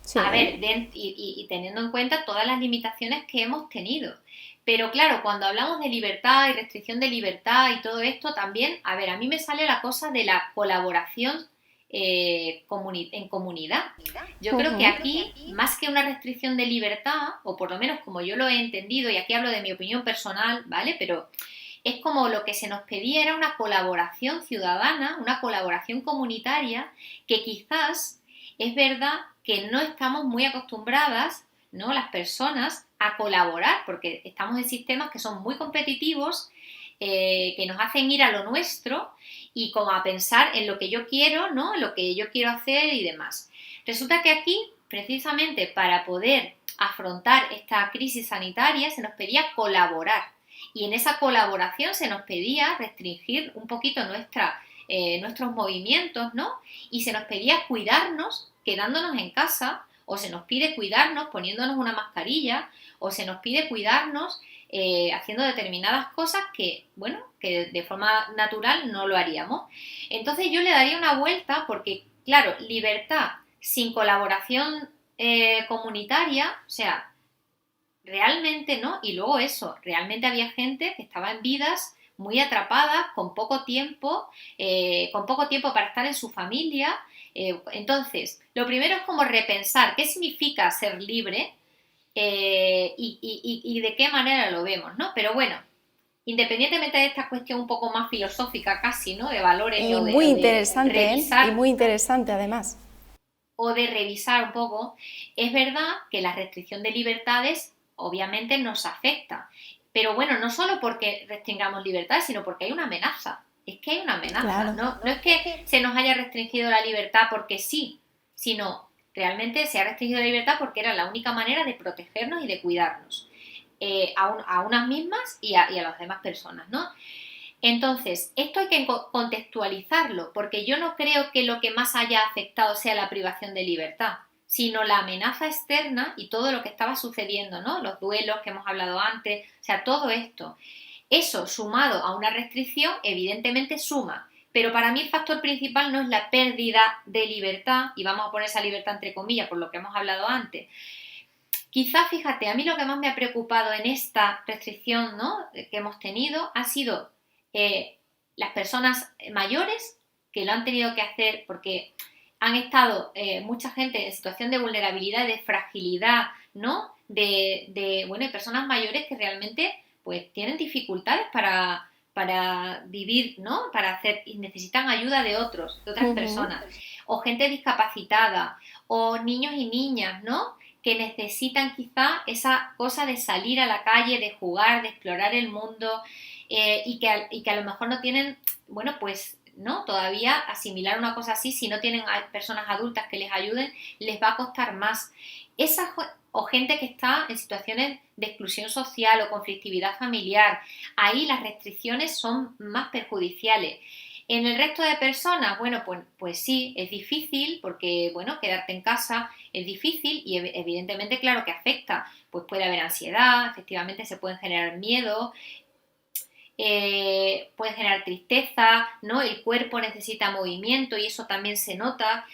Sí. A ver, y teniendo en cuenta todas las limitaciones que hemos tenido. Pero claro, cuando hablamos de libertad y restricción de libertad y todo esto, también, a ver, a mí me sale la cosa de la colaboración en comunidad. Yo creo que aquí, más que una restricción de libertad, o por lo menos como yo lo he entendido, y aquí hablo de mi opinión personal, ¿vale? Pero es como lo que se nos pedía era una colaboración ciudadana, una colaboración comunitaria, que quizás es verdad que no estamos muy acostumbradas, ¿no?, las personas, a colaborar, porque estamos en sistemas que son muy competitivos, que nos hacen ir a lo nuestro y como a pensar en lo que yo quiero, ¿no?, en lo que yo quiero hacer y demás. Resulta que aquí, precisamente para poder afrontar esta crisis sanitaria, se nos pedía colaborar. Y en esa colaboración se nos pedía restringir un poquito nuestros movimientos, ¿no? Y se nos pedía cuidarnos quedándonos en casa o se nos pide cuidarnos poniéndonos una mascarilla, o se nos pide cuidarnos haciendo determinadas cosas que, bueno, que de forma natural no lo haríamos. Entonces yo le daría una vuelta porque, claro, libertad sin colaboración comunitaria, o sea, realmente no. Y luego eso, realmente había gente que estaba en vidas muy atrapadas, con poco tiempo para estar en su familia. Entonces, lo primero es como repensar qué significa ser libre y de qué manera lo vemos, ¿no? Pero bueno, independientemente de esta cuestión un poco más filosófica casi, ¿no? De valores Y o muy de interesante, ¿eh? Y revisar muy interesante además. o de revisar un poco, es verdad que la restricción de libertades obviamente nos afecta. Pero bueno, no solo porque restringamos libertades, sino porque hay una amenaza. Es que hay una amenaza. Claro. No es que se nos haya restringido la libertad porque sí, sino realmente se ha restringido la libertad porque era la única manera de protegernos y de cuidarnos. A unas mismas y a las demás personas, ¿no? Entonces, esto hay que contextualizarlo, porque yo no creo que lo que más haya afectado sea la privación de libertad, sino la amenaza externa y todo lo que estaba sucediendo, ¿no? Los duelos que hemos hablado antes, o sea, todo esto. Eso, sumado a una restricción, evidentemente suma. Pero para mí el factor principal no es la pérdida de libertad, y vamos a poner esa libertad entre comillas por lo que hemos hablado antes. Quizás, fíjate, a mí lo que más me ha preocupado en esta restricción, ¿no?, que hemos tenido ha sido las personas mayores que lo han tenido que hacer porque han estado mucha gente en situación de vulnerabilidad, de fragilidad, ¿no? Bueno, hay personas mayores que realmente pues tienen dificultades para vivir, ¿no? Para hacer y necesitan ayuda de otras personas, o gente discapacitada, o niños y niñas, ¿no?, que necesitan quizá esa cosa de salir a la calle, de jugar, de explorar el mundo, y que a lo mejor no tienen, bueno, pues no, todavía asimilar una cosa así, si no tienen personas adultas que les ayuden, les va a costar más. O gente que está en situaciones de exclusión social o conflictividad familiar, ahí las restricciones son más perjudiciales. En el resto de personas, bueno, pues sí, es difícil porque, bueno, quedarte en casa es difícil y evidentemente, claro que afecta, pues puede haber ansiedad, efectivamente se pueden generar miedo, puede generar tristeza, ¿no? El cuerpo necesita movimiento y eso también se nota,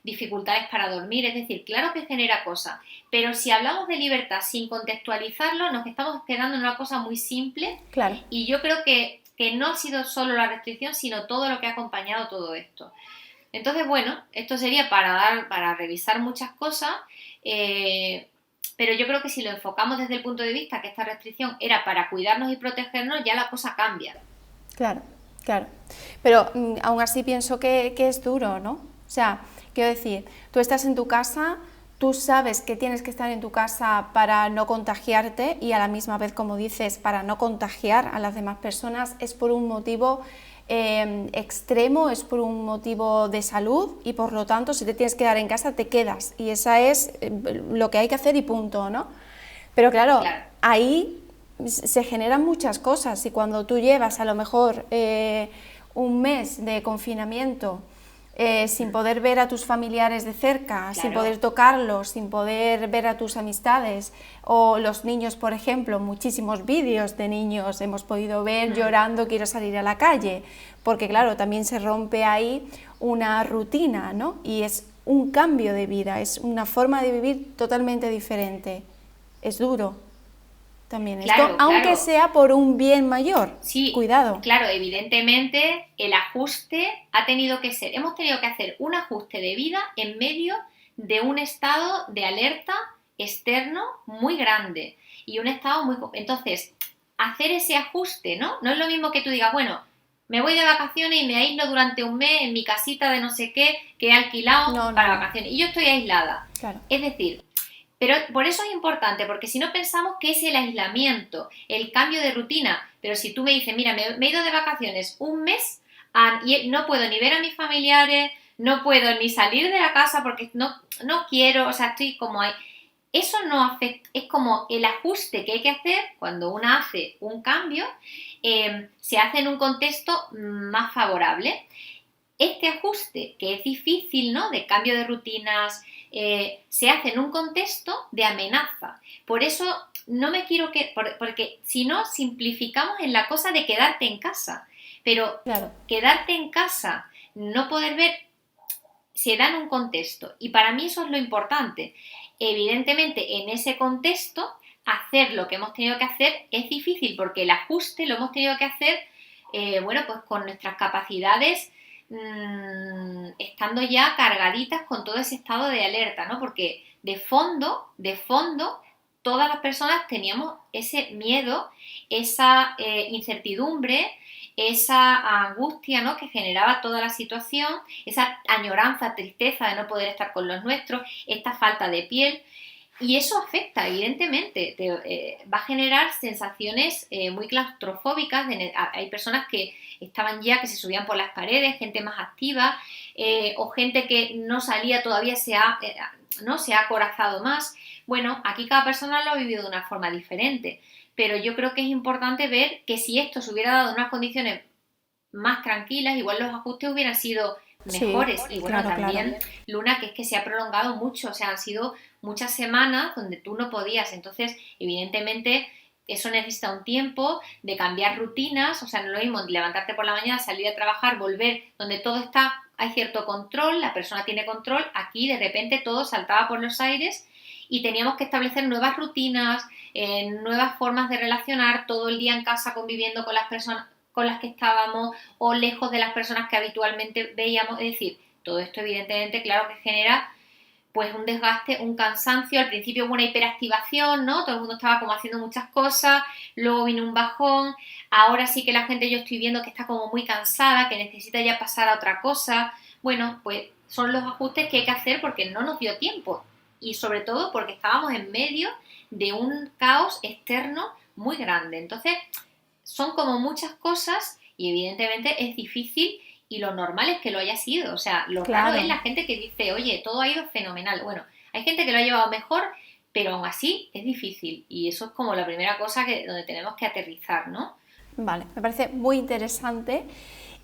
dificultades para dormir, es decir, claro que genera cosas, pero si hablamos de libertad sin contextualizarlo, nos estamos quedando en una cosa muy simple. Claro. Y yo creo que no ha sido solo la restricción, sino todo lo que ha acompañado todo esto. Entonces, bueno, esto sería para revisar muchas cosas, pero yo creo que si lo enfocamos desde el punto de vista que esta restricción era para cuidarnos y protegernos, ya la cosa cambia. Claro, claro. Pero aún así pienso que es duro, ¿no? O sea, quiero decir, tú estás en tu casa, tú sabes que tienes que estar en tu casa para no contagiarte y a la misma vez, como dices, para no contagiar a las demás personas, es por un motivo extremo, es por un motivo de salud y por lo tanto si te tienes que quedar en casa te quedas y esa es lo que hay que hacer y punto, ¿no? Pero claro, ahí se generan muchas cosas y cuando tú llevas a lo mejor un mes de confinamiento sin poder ver a tus familiares de cerca, sin poder tocarlos, sin poder ver a tus amistades, o los niños, por ejemplo, muchísimos vídeos de niños hemos podido ver llorando, quiero salir a la calle, porque claro, también se rompe ahí una rutina, ¿no? Y es un cambio de vida, es una forma de vivir totalmente diferente, es duro. También esto, aunque sea por un bien mayor, sí, cuidado. Claro, evidentemente el ajuste hemos tenido que hacer un ajuste de vida en medio de un estado de alerta externo muy grande y un estado muy... Entonces, hacer ese ajuste, ¿no? No es lo mismo que tú digas, bueno, me voy de vacaciones y me aíslo durante un mes en mi casita de no sé qué que he alquilado para vacaciones y yo estoy aislada. Claro. Es decir... Pero por eso es importante, porque si no pensamos que es el aislamiento, el cambio de rutina. Pero si tú me dices, mira, me he ido de vacaciones un mes y no puedo ni ver a mis familiares, no puedo ni salir de la casa porque no quiero, o sea, estoy como ahí. Eso no afecta, es como el ajuste que hay que hacer cuando uno hace un cambio, se hace en un contexto más favorable. este ajuste, que es difícil, ¿no?, de cambio de rutinas, se hace en un contexto de amenaza. Por eso no me quiero que... Porque si no, simplificamos en la cosa de quedarte en casa. Pero Claro. quedarte en casa, no poder ver, se da en un contexto. Y para mí eso es lo importante. Evidentemente, en ese contexto, hacer lo que hemos tenido que hacer es difícil porque el ajuste lo hemos tenido que hacer, bueno, pues con nuestras capacidades estando ya cargaditas con todo ese estado de alerta, ¿no? Porque de fondo, todas las personas teníamos ese miedo, esa incertidumbre, esa angustia, ¿no?, que generaba toda la situación, esa añoranza, tristeza de no poder estar con los nuestros, esta falta de piel. Y eso afecta, evidentemente, va a generar sensaciones muy claustrofóbicas. Hay personas que estaban ya, que se subían por las paredes, gente más activa, o gente que no salía todavía, ¿no?, se ha acorazado más. Bueno, aquí cada persona lo ha vivido de una forma diferente, pero yo creo que es importante ver que si esto se hubiera dado en unas condiciones más tranquilas, igual los ajustes hubieran sido mejores. Sí, Y bueno, claro, también, claro. Luna, que es que se ha prolongado mucho, o sea, han sido muchas semanas donde tú no podías, entonces, evidentemente, eso necesita un tiempo de cambiar rutinas, o sea, no es lo mismo levantarte por la mañana, salir a trabajar, volver, donde todo está, hay cierto control, la persona tiene control, aquí de repente todo saltaba por los aires y teníamos que establecer nuevas rutinas, nuevas formas de relacionar, todo el día en casa conviviendo con las personas con las que estábamos o lejos de las personas que habitualmente veíamos, es decir, todo esto evidentemente, claro que genera pues un desgaste, un cansancio, al principio hubo una hiperactivación, ¿no? Todo el mundo estaba como haciendo muchas cosas, luego vino un bajón, ahora sí que la gente yo estoy viendo que está como muy cansada, que necesita ya pasar a otra cosa. Bueno, pues son los ajustes que hay que hacer porque no nos dio tiempo y sobre todo porque estábamos en medio de un caos externo muy grande. Entonces, son como muchas cosas y evidentemente es difícil y lo normal es que lo haya sido. O sea, lo raro es Claro. la gente que dice, oye, todo ha ido fenomenal. Bueno, hay gente que lo ha llevado mejor, pero aún así es difícil y eso es como la primera cosa donde tenemos que aterrizar, ¿no? Vale, me parece muy interesante.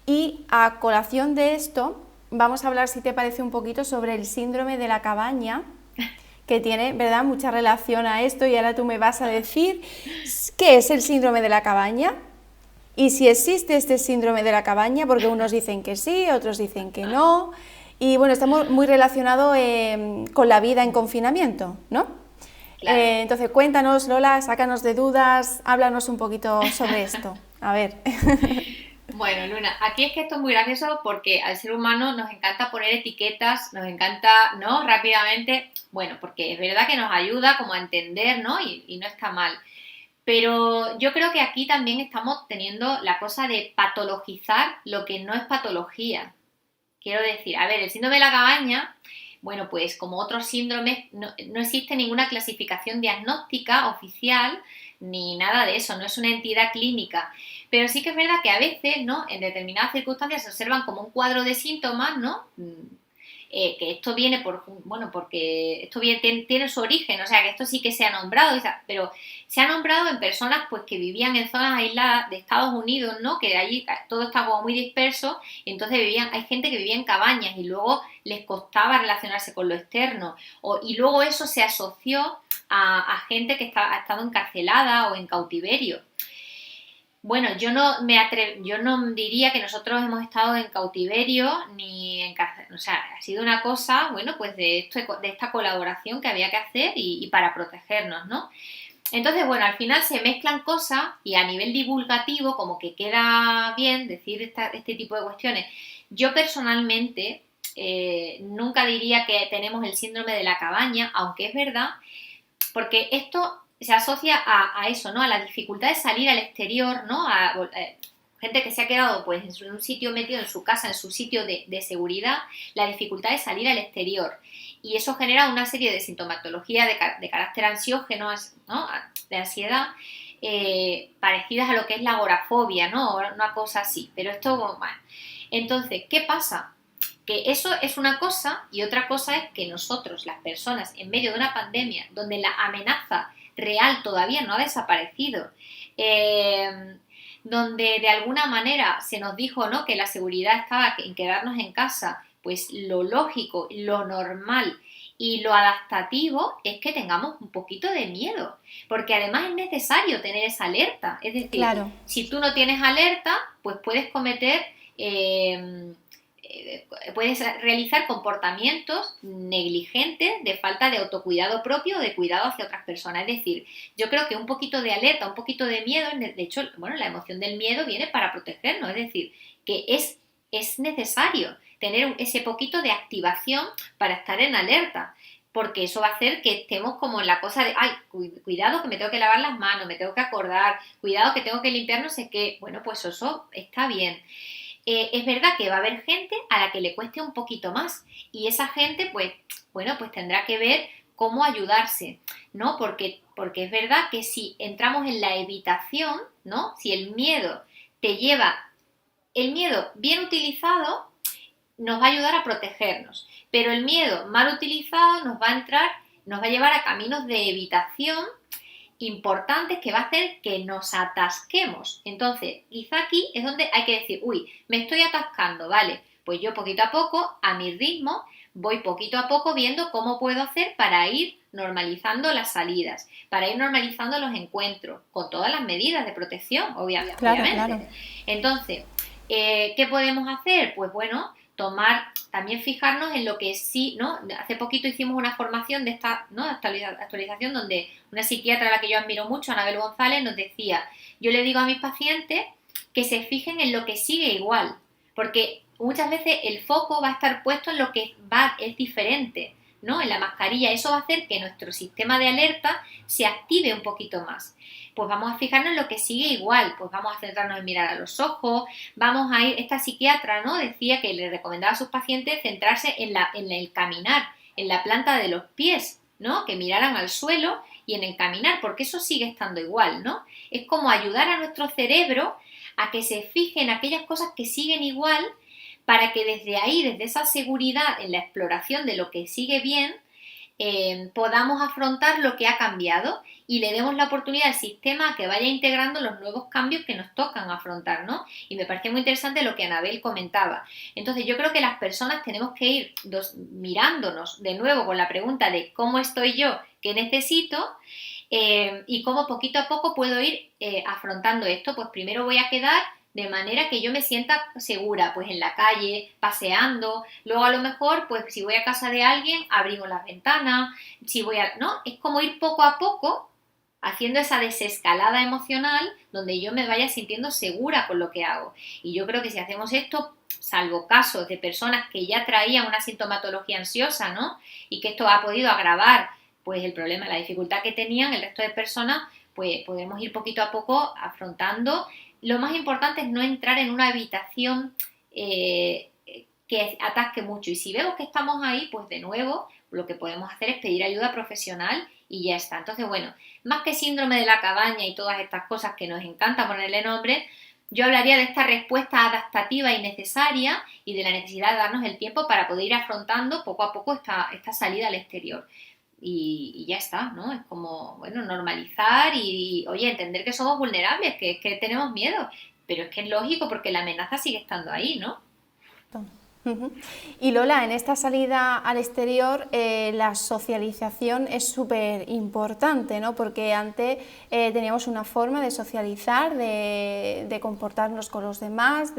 Y a colación de esto, vamos a hablar, si te parece, un poquito sobre el síndrome de la cabaña, que tiene, ¿verdad?, mucha relación a esto, y ahora tú me vas a decir qué es el síndrome de la cabaña y si existe este síndrome de la cabaña, porque unos dicen que sí, otros dicen que no, y bueno, está muy relacionado con la vida en confinamiento, ¿no? Claro. Entonces, cuéntanos, Lola, sácanos de dudas, háblanos un poquito sobre esto. A ver. Bueno, Luna, aquí es que esto es muy gracioso porque al ser humano nos encanta poner etiquetas, nos encanta, ¿no?, rápidamente, bueno, porque es verdad que nos ayuda como a entender, ¿no?, y no está mal. Pero yo creo que aquí también estamos teniendo la cosa de patologizar lo que no es patología. Quiero decir, a ver, el síndrome de la cabaña, bueno, pues como otros síndromes, no existe ninguna clasificación diagnóstica oficial ni nada de eso, no es una entidad clínica. Pero sí que es verdad que a veces, ¿no?, en determinadas circunstancias se observan como un cuadro de síntomas, ¿no? Que esto viene porque esto tiene su origen, o sea, que esto sí que se ha nombrado, pero se ha nombrado en personas pues que vivían en zonas aisladas de Estados Unidos, ¿no?, que allí todo está como muy disperso, y entonces hay gente que vivía en cabañas y luego les costaba relacionarse con lo externo, y luego eso se asoció a gente que ha estado encarcelada o en cautiverio. Bueno, yo no diría que nosotros hemos estado en cautiverio ni en cárcel, o sea, ha sido una cosa, bueno, pues de esta colaboración que había que hacer y para protegernos, ¿no? Entonces, bueno, al final se mezclan cosas y a nivel divulgativo como que queda bien decir este tipo de cuestiones. Yo personalmente nunca diría que tenemos el síndrome de la cabaña, aunque es verdad, porque esto se asocia a eso, ¿no?, a la dificultad de salir al exterior, ¿no?, gente que se ha quedado pues en un sitio metido en su casa, en su sitio de seguridad, la dificultad de salir al exterior. Y eso genera una serie de sintomatología de carácter ansiógeno, ¿no?, de ansiedad, parecidas a lo que es la agorafobia, ¿no?, una cosa así. Pero esto, bueno. Entonces, ¿qué pasa? Que eso es una cosa y otra cosa es que nosotros, las personas, en medio de una pandemia donde la amenaza real todavía no ha desaparecido, donde de alguna manera se nos dijo, ¿no?, que la seguridad estaba en quedarnos en casa, pues lo lógico, lo normal y lo adaptativo es que tengamos un poquito de miedo, porque además es necesario tener esa alerta. Es decir, Claro. si tú no tienes alerta, pues puedes cometer, puedes realizar comportamientos negligentes de falta de autocuidado propio o de cuidado hacia otras personas. Es decir, yo creo que un poquito de alerta, un poquito de miedo, de hecho, bueno, la emoción del miedo viene para protegernos, es decir, que es necesario tener ese poquito de activación para estar en alerta, porque eso va a hacer que estemos como en la cosa de, ay, cuidado que me tengo que lavar las manos, me tengo que acordar, cuidado que tengo que limpiar no sé qué. Bueno, pues eso está bien. Es verdad que va a haber gente a la que le cueste un poquito más y esa gente, pues, bueno, pues tendrá que ver cómo ayudarse, ¿no? Porque es verdad que si entramos en la evitación, ¿no? Si el miedo te lleva, el miedo bien utilizado nos va a ayudar a protegernos, pero el miedo mal utilizado nos va a llevar a caminos de evitación importantes que va a hacer que nos atasquemos. Entonces, quizá aquí es donde hay que decir, uy, me estoy atascando, vale, pues yo poquito a poco, a mi ritmo, voy poquito a poco viendo cómo puedo hacer para ir normalizando las salidas, para ir normalizando los encuentros, con todas las medidas de protección, obviamente. Claro. Entonces, ¿qué podemos hacer? Pues bueno, también fijarnos en lo que sí, ¿no? Hace poquito hicimos una formación de esta, ¿no?, actualización donde una psiquiatra a la que yo admiro mucho, Anabel González, nos decía, yo le digo a mis pacientes que se fijen en lo que sigue igual, porque muchas veces el foco va a estar puesto en lo que es diferente, ¿no?, en la mascarilla. Eso va a hacer que nuestro sistema de alerta se active un poquito más. Pues vamos a fijarnos en lo que sigue igual, pues vamos a centrarnos en mirar a los ojos, vamos a ir, esta psiquiatra, ¿no?, decía que le recomendaba a sus pacientes centrarse en el caminar, en la planta de los pies, ¿no?, que miraran al suelo y en el caminar, porque eso sigue estando igual, ¿no? Es como ayudar a nuestro cerebro a que se fije en aquellas cosas que siguen igual para que desde ahí, desde esa seguridad en la exploración de lo que sigue bien, podamos afrontar lo que ha cambiado y le demos la oportunidad al sistema a que vaya integrando los nuevos cambios que nos tocan afrontar, ¿no? Y me pareció muy interesante lo que Anabel comentaba. Entonces yo creo que las personas tenemos que ir mirándonos de nuevo con la pregunta de cómo estoy yo, qué necesito, y cómo poquito a poco puedo ir afrontando esto. Pues primero voy a quedar de manera que yo me sienta segura, pues en la calle, paseando, luego a lo mejor, pues si voy a casa de alguien, abrimos las ventanas, ¿no? Es como ir poco a poco haciendo esa desescalada emocional donde yo me vaya sintiendo segura con lo que hago. Y yo creo que si hacemos esto, salvo casos de personas que ya traían una sintomatología ansiosa, ¿no?, y que esto ha podido agravar, pues el problema, la dificultad que tenían el resto de personas, pues podemos ir poquito a poco afrontando. Lo más importante es no entrar en una habitación que atasque mucho. Y si vemos que estamos ahí, pues de nuevo lo que podemos hacer es pedir ayuda profesional y ya está. Entonces, bueno, más que síndrome de la cabaña y todas estas cosas que nos encanta ponerle nombre, yo hablaría de esta respuesta adaptativa y necesaria y de la necesidad de darnos el tiempo para poder ir afrontando poco a poco esta salida al exterior. Y ya está, ¿no? Es como, bueno, normalizar y, oye, entender que somos vulnerables, que es que tenemos miedo, pero es que es lógico porque la amenaza sigue estando ahí, ¿no? Y Lola, en esta salida al exterior la socialización es súper importante, ¿no? Porque antes teníamos una forma de socializar, de comportarnos con los demás,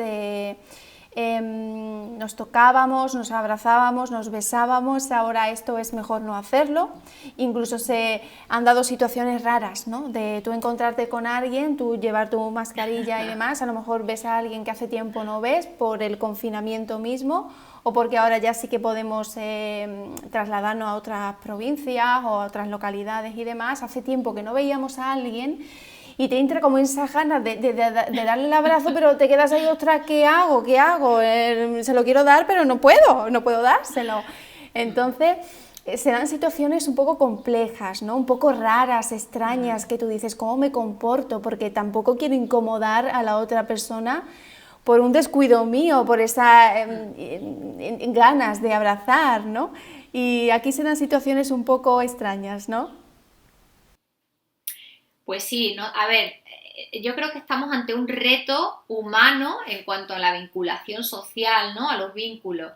nos tocábamos, nos abrazábamos, nos besábamos. Ahora esto es mejor no hacerlo. Incluso se han dado situaciones raras, ¿no?, de tú encontrarte con alguien, tú llevar tu mascarilla y demás, a lo mejor ves a alguien que hace tiempo no ves por el confinamiento mismo o porque ahora ya sí que podemos trasladarnos a otras provincias o a otras localidades y demás. Hace tiempo que no veíamos a alguien y te entra como esas ganas de darle el abrazo, pero te quedas ahí, ostras, ¿qué hago? ¿Qué hago? Se lo quiero dar, pero no puedo dárselo. Entonces, se dan situaciones un poco complejas, ¿no?, un poco raras, extrañas, que tú dices, ¿cómo me comporto? Porque tampoco quiero incomodar a la otra persona por un descuido mío, por esas ganas de abrazar, ¿no? Y aquí se dan situaciones un poco extrañas, ¿no? Pues sí, ¿no? A ver, yo creo que estamos ante un reto humano en cuanto a la vinculación social, ¿no? A los vínculos.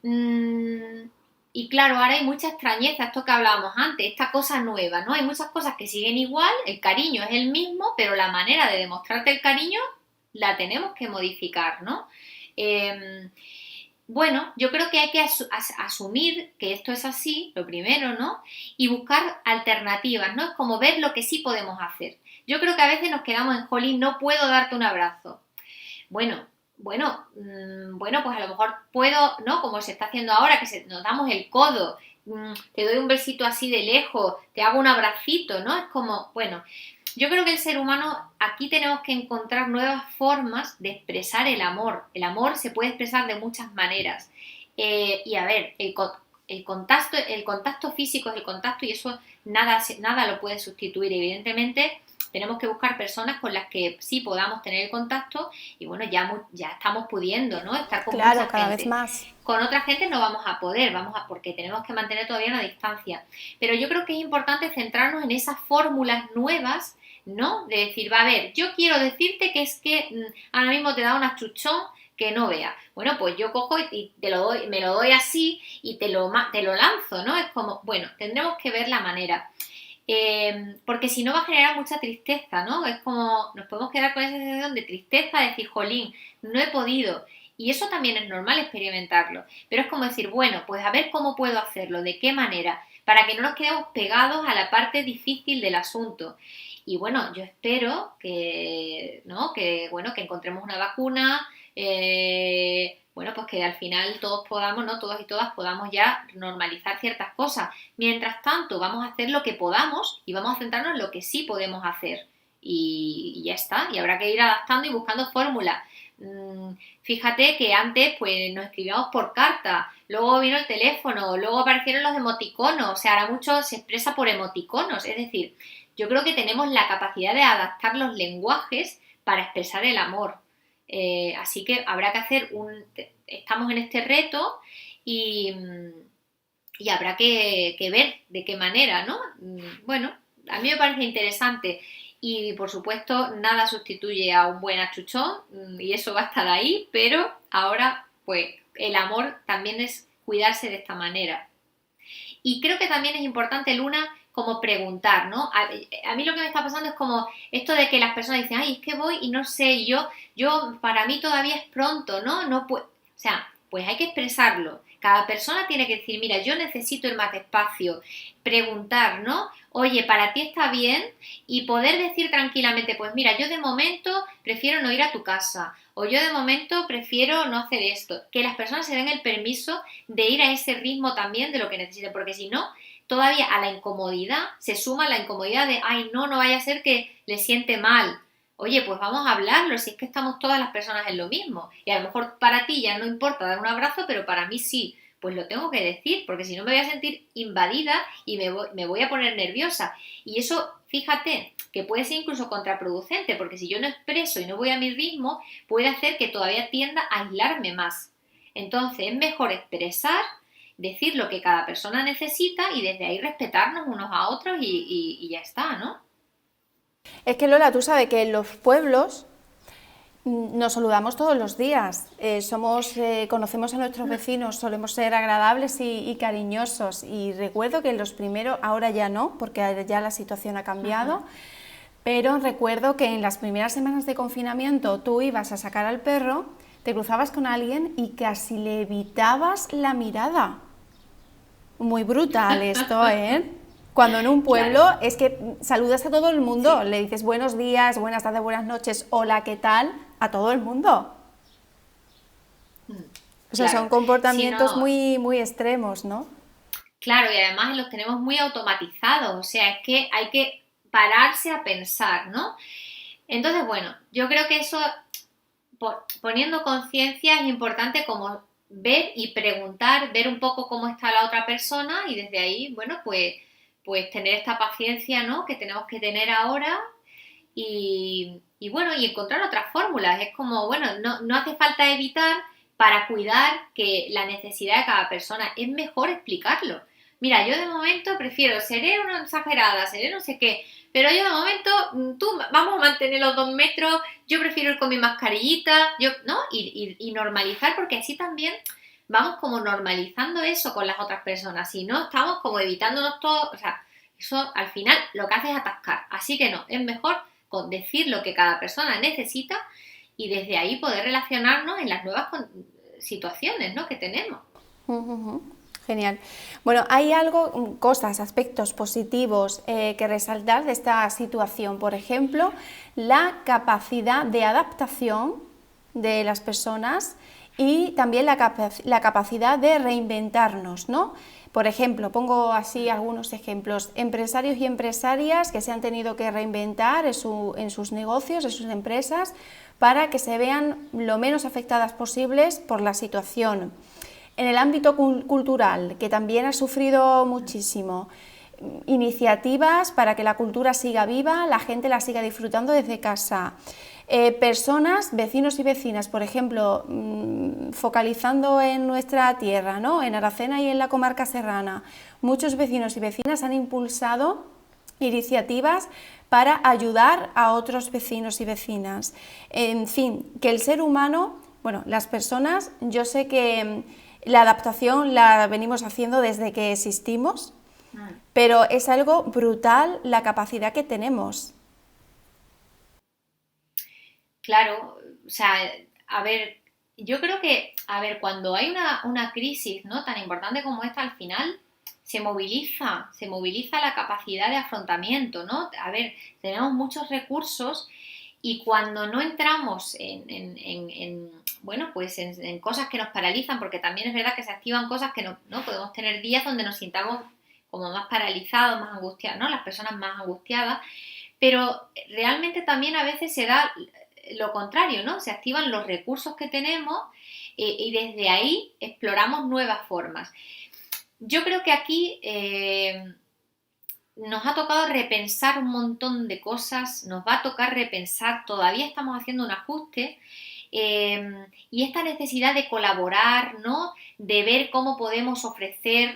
Mm, y claro, ahora hay mucha extrañeza, esto que hablábamos antes, esta cosa nueva, ¿no? Hay muchas cosas que siguen igual, el cariño es el mismo, pero la manera de demostrarte el cariño la tenemos que modificar, ¿no? Eh, bueno, yo creo que hay que asumir que esto es así, lo primero, ¿no? Y buscar alternativas, ¿no? Es como ver lo que sí podemos hacer. Yo creo que a veces nos quedamos en, jolín, no puedo darte un abrazo. Bueno, pues a lo mejor puedo, ¿no? Como se está haciendo ahora, que nos damos el codo, te doy un besito así de lejos, te hago un abracito, ¿no? Es como, bueno, yo creo que el ser humano, aquí tenemos que encontrar nuevas formas de expresar el amor. El amor se puede expresar de muchas maneras. Y a ver, el contacto físico es el contacto y eso nada lo puede sustituir. Evidentemente, tenemos que buscar personas con las que sí podamos tener el contacto y bueno, ya estamos pudiendo, ¿no? Estar con Claro, mucha cada gente. vez más. Con otra gente no vamos a poder, porque tenemos que mantener todavía una distancia. Pero yo creo que es importante centrarnos en esas fórmulas nuevas, ¿no? De decir, va a ver, yo quiero decirte que es que ahora mismo te da un achuchón que no vea. Bueno, pues yo cojo y te lo doy, me lo doy así y te lo lanzo, ¿no? Es como, bueno, tendremos que ver la manera. Porque si no va a generar mucha tristeza, ¿no? Es como, nos podemos quedar con esa sensación de tristeza, de decir, jolín, no he podido. Y eso también es normal experimentarlo. Pero es como decir, bueno, pues a ver cómo puedo hacerlo, de qué manera, para que no nos quedemos pegados a la parte difícil del asunto. Y bueno, yo espero que, ¿no? Bueno, que encontremos una vacuna, bueno, pues que al final todos podamos, ¿no? Todos y todas podamos ya normalizar ciertas cosas. Mientras tanto, vamos a hacer lo que podamos y vamos a centrarnos en lo que sí podemos hacer. Y ya está. Y habrá que ir adaptando y buscando fórmulas. Fíjate que antes pues nos escribíamos por carta, luego vino el teléfono, luego aparecieron los emoticonos, o sea, ahora mucho se expresa por emoticonos, es decir, yo creo que tenemos la capacidad de adaptar los lenguajes para expresar el amor. Así que habrá que hacer estamos en este reto y, y habrá que ver de qué manera, ¿no? Bueno, a mí me parece interesante y por supuesto nada sustituye a un buen achuchón y eso va a estar ahí, pero ahora pues el amor también es cuidarse de esta manera. Y creo que también es importante, Luna, como preguntar, ¿no? A mí lo que me está pasando es como esto de que las personas dicen, ay, es que voy y no sé, para mí todavía es pronto, ¿no? No o sea, pues hay que expresarlo. Cada persona tiene que decir, mira, yo necesito ir más despacio, preguntar, ¿no? Oye, ¿para ti está bien? Y poder decir tranquilamente, pues mira, yo de momento prefiero no ir a tu casa, o yo de momento prefiero no hacer esto. Que las personas se den el permiso de ir a ese ritmo también de lo que necesiten, porque si no, todavía a la incomodidad se suma la incomodidad de, ay, no vaya a ser que le siente mal. Oye, pues vamos a hablarlo, si es que estamos todas las personas en lo mismo. Y a lo mejor para ti ya no importa dar un abrazo, pero para mí sí. Pues lo tengo que decir, porque si no me voy a sentir invadida y me voy a poner nerviosa. Y eso, fíjate, que puede ser incluso contraproducente, porque si yo no expreso y no voy a mi ritmo, puede hacer que todavía tienda a aislarme más. Entonces es mejor expresar, decir lo que cada persona necesita y desde ahí respetarnos unos a otros y ya está, ¿no? Es que Lola, tú sabes que en los pueblos nos saludamos todos los días, conocemos a nuestros vecinos, solemos ser agradables y cariñosos y recuerdo que en los primeros, ahora ya no, porque ya la situación ha cambiado, pero recuerdo que en las primeras semanas de confinamiento tú ibas a sacar al perro, te cruzabas con alguien y casi le evitabas la mirada. Muy brutal esto, ¿eh? Cuando en un pueblo Claro. es que saludas a todo el mundo, Sí. le dices buenos días, buenas tardes, buenas noches, hola, ¿qué tal? A todo el mundo. O sea, son Claro. Si comportamientos no, muy, muy extremos, ¿no? claro, y además los tenemos muy automatizados, o sea, es que hay que pararse a pensar, ¿no? Entonces, bueno, yo creo que eso, poniendo conciencia, es importante como ver y preguntar, ver un poco cómo está la otra persona y desde ahí, bueno, pues tener esta paciencia, ¿no? Que tenemos que tener ahora y bueno, y encontrar otras fórmulas. Es como, bueno, no hace falta evitar para cuidar que la necesidad de cada persona. Es mejor explicarlo. Mira, yo de momento prefiero, seré una exagerada, seré no sé qué, pero yo de momento, vamos a mantener los 2 metros, yo prefiero ir con mi mascarillita, ¿no? Y normalizar, porque así también vamos como normalizando eso con las otras personas, si no estamos como evitándonos todo, o sea, eso al final lo que hace es atascar, así que no, es mejor con decir lo que cada persona necesita y desde ahí poder relacionarnos en las nuevas situaciones, ¿no?, que tenemos. Genial. Bueno, hay cosas, aspectos positivos que resaltar de esta situación. Por ejemplo, la capacidad de adaptación de las personas y también la capacidad de reinventarnos, ¿no? Por ejemplo, pongo así algunos ejemplos, empresarios y empresarias que se han tenido que reinventar en sus negocios, en sus empresas, para que se vean lo menos afectadas posibles por la situación. En el ámbito cultural, que también ha sufrido muchísimo, iniciativas para que la cultura siga viva, la gente la siga disfrutando desde casa. Personas, vecinos y vecinas, por ejemplo, focalizando en nuestra tierra, ¿no?, en Aracena y en la comarca serrana, muchos vecinos y vecinas han impulsado iniciativas para ayudar a otros vecinos y vecinas. En fin, que el ser humano, bueno, las personas, yo sé que la adaptación la venimos haciendo desde que existimos, pero es algo brutal la capacidad que tenemos. Claro, o sea, a ver, yo creo que, a ver, cuando hay una crisis, ¿no?, tan importante como esta, al final se moviliza la capacidad de afrontamiento, ¿no? A ver, tenemos muchos recursos y cuando no entramos bueno, pues en cosas que nos paralizan, porque también es verdad que se activan cosas que no podemos tener días donde nos sintamos como más paralizados, más angustiados, ¿no?, las personas más angustiadas, pero realmente también a veces se da lo contrario, ¿no? Se activan los recursos que tenemos y desde ahí exploramos nuevas formas. Yo creo que aquí nos ha tocado repensar un montón de cosas, nos va a tocar repensar, todavía estamos haciendo un ajuste y esta necesidad de colaborar, ¿no?, de ver cómo podemos ofrecer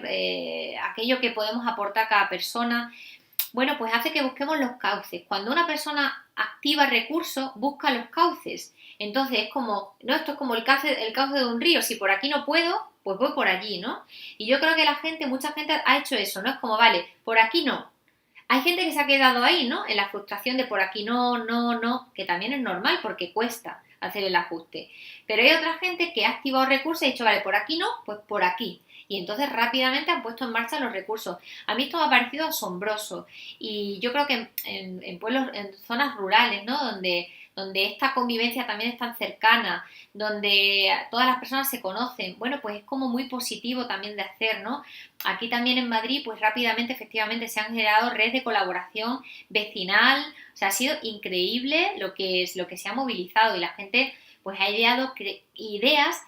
aquello que podemos aportar a cada persona, bueno, pues hace que busquemos los cauces. Cuando una persona activa recursos, busca los cauces. Entonces es como, ¿no?, esto es como el cauce de un río. Si por aquí no puedo, pues voy por allí, ¿no? Y yo creo que mucha gente ha hecho eso, ¿no? Es como, vale, por aquí no. Hay gente que se ha quedado ahí, ¿no?, en la frustración de por aquí no, que también es normal porque cuesta hacer el ajuste. Pero hay otra gente que ha activado recursos y ha dicho, vale, por aquí no, pues por aquí. Y entonces rápidamente han puesto en marcha los recursos. A mí esto me ha parecido asombroso y yo creo que en pueblos, en zonas rurales, ¿no?, donde esta convivencia también es tan cercana, donde todas las personas se conocen, bueno, pues es como muy positivo también de hacer, ¿no? Aquí también en Madrid, pues rápidamente, efectivamente, se han generado redes de colaboración vecinal, o sea, ha sido increíble lo que se ha movilizado y la gente pues ha ideado ideas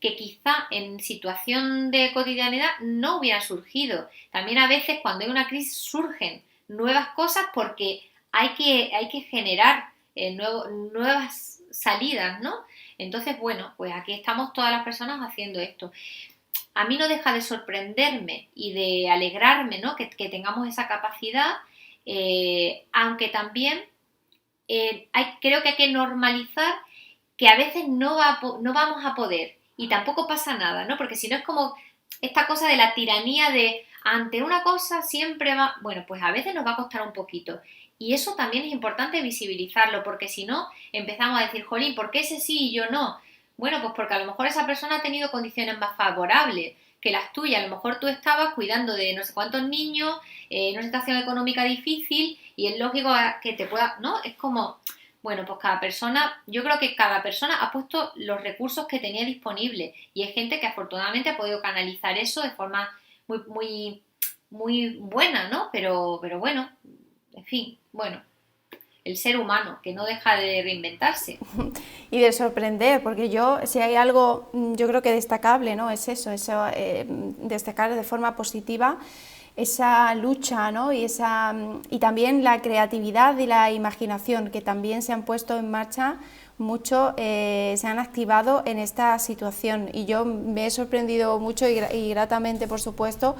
que quizá en situación de cotidianidad no hubieran surgido. También a veces cuando hay una crisis surgen nuevas cosas porque hay que generar nuevas salidas, ¿no? Entonces, bueno, pues aquí estamos todas las personas haciendo esto. A mí no deja de sorprenderme y de alegrarme, ¿no?, que tengamos esa capacidad, aunque también creo que hay que normalizar que a veces no vamos a poder y tampoco pasa nada, ¿no? Porque si no es como esta cosa de la tiranía de ante una cosa siempre va... Bueno, pues a veces nos va a costar un poquito. Y eso también es importante visibilizarlo, porque si no empezamos a decir, jolín, ¿por qué ese sí y yo no? Bueno, pues porque a lo mejor esa persona ha tenido condiciones más favorables que las tuyas. A lo mejor tú estabas cuidando de no sé cuántos niños, en una situación económica difícil y es lógico que te pueda... ¿no? Es como... Bueno, pues yo creo que cada persona ha puesto los recursos que tenía disponibles y hay gente que afortunadamente ha podido canalizar eso de forma muy, muy, muy buena, ¿no? Pero bueno, en fin, bueno, el ser humano que no deja de reinventarse. Y de sorprender, porque si hay algo, yo creo que destacable, ¿no?, es eso destacar de forma positiva esa lucha, ¿no?, y también la creatividad y la imaginación que también se han puesto en marcha mucho, se han activado en esta situación y yo me he sorprendido mucho y gratamente, por supuesto,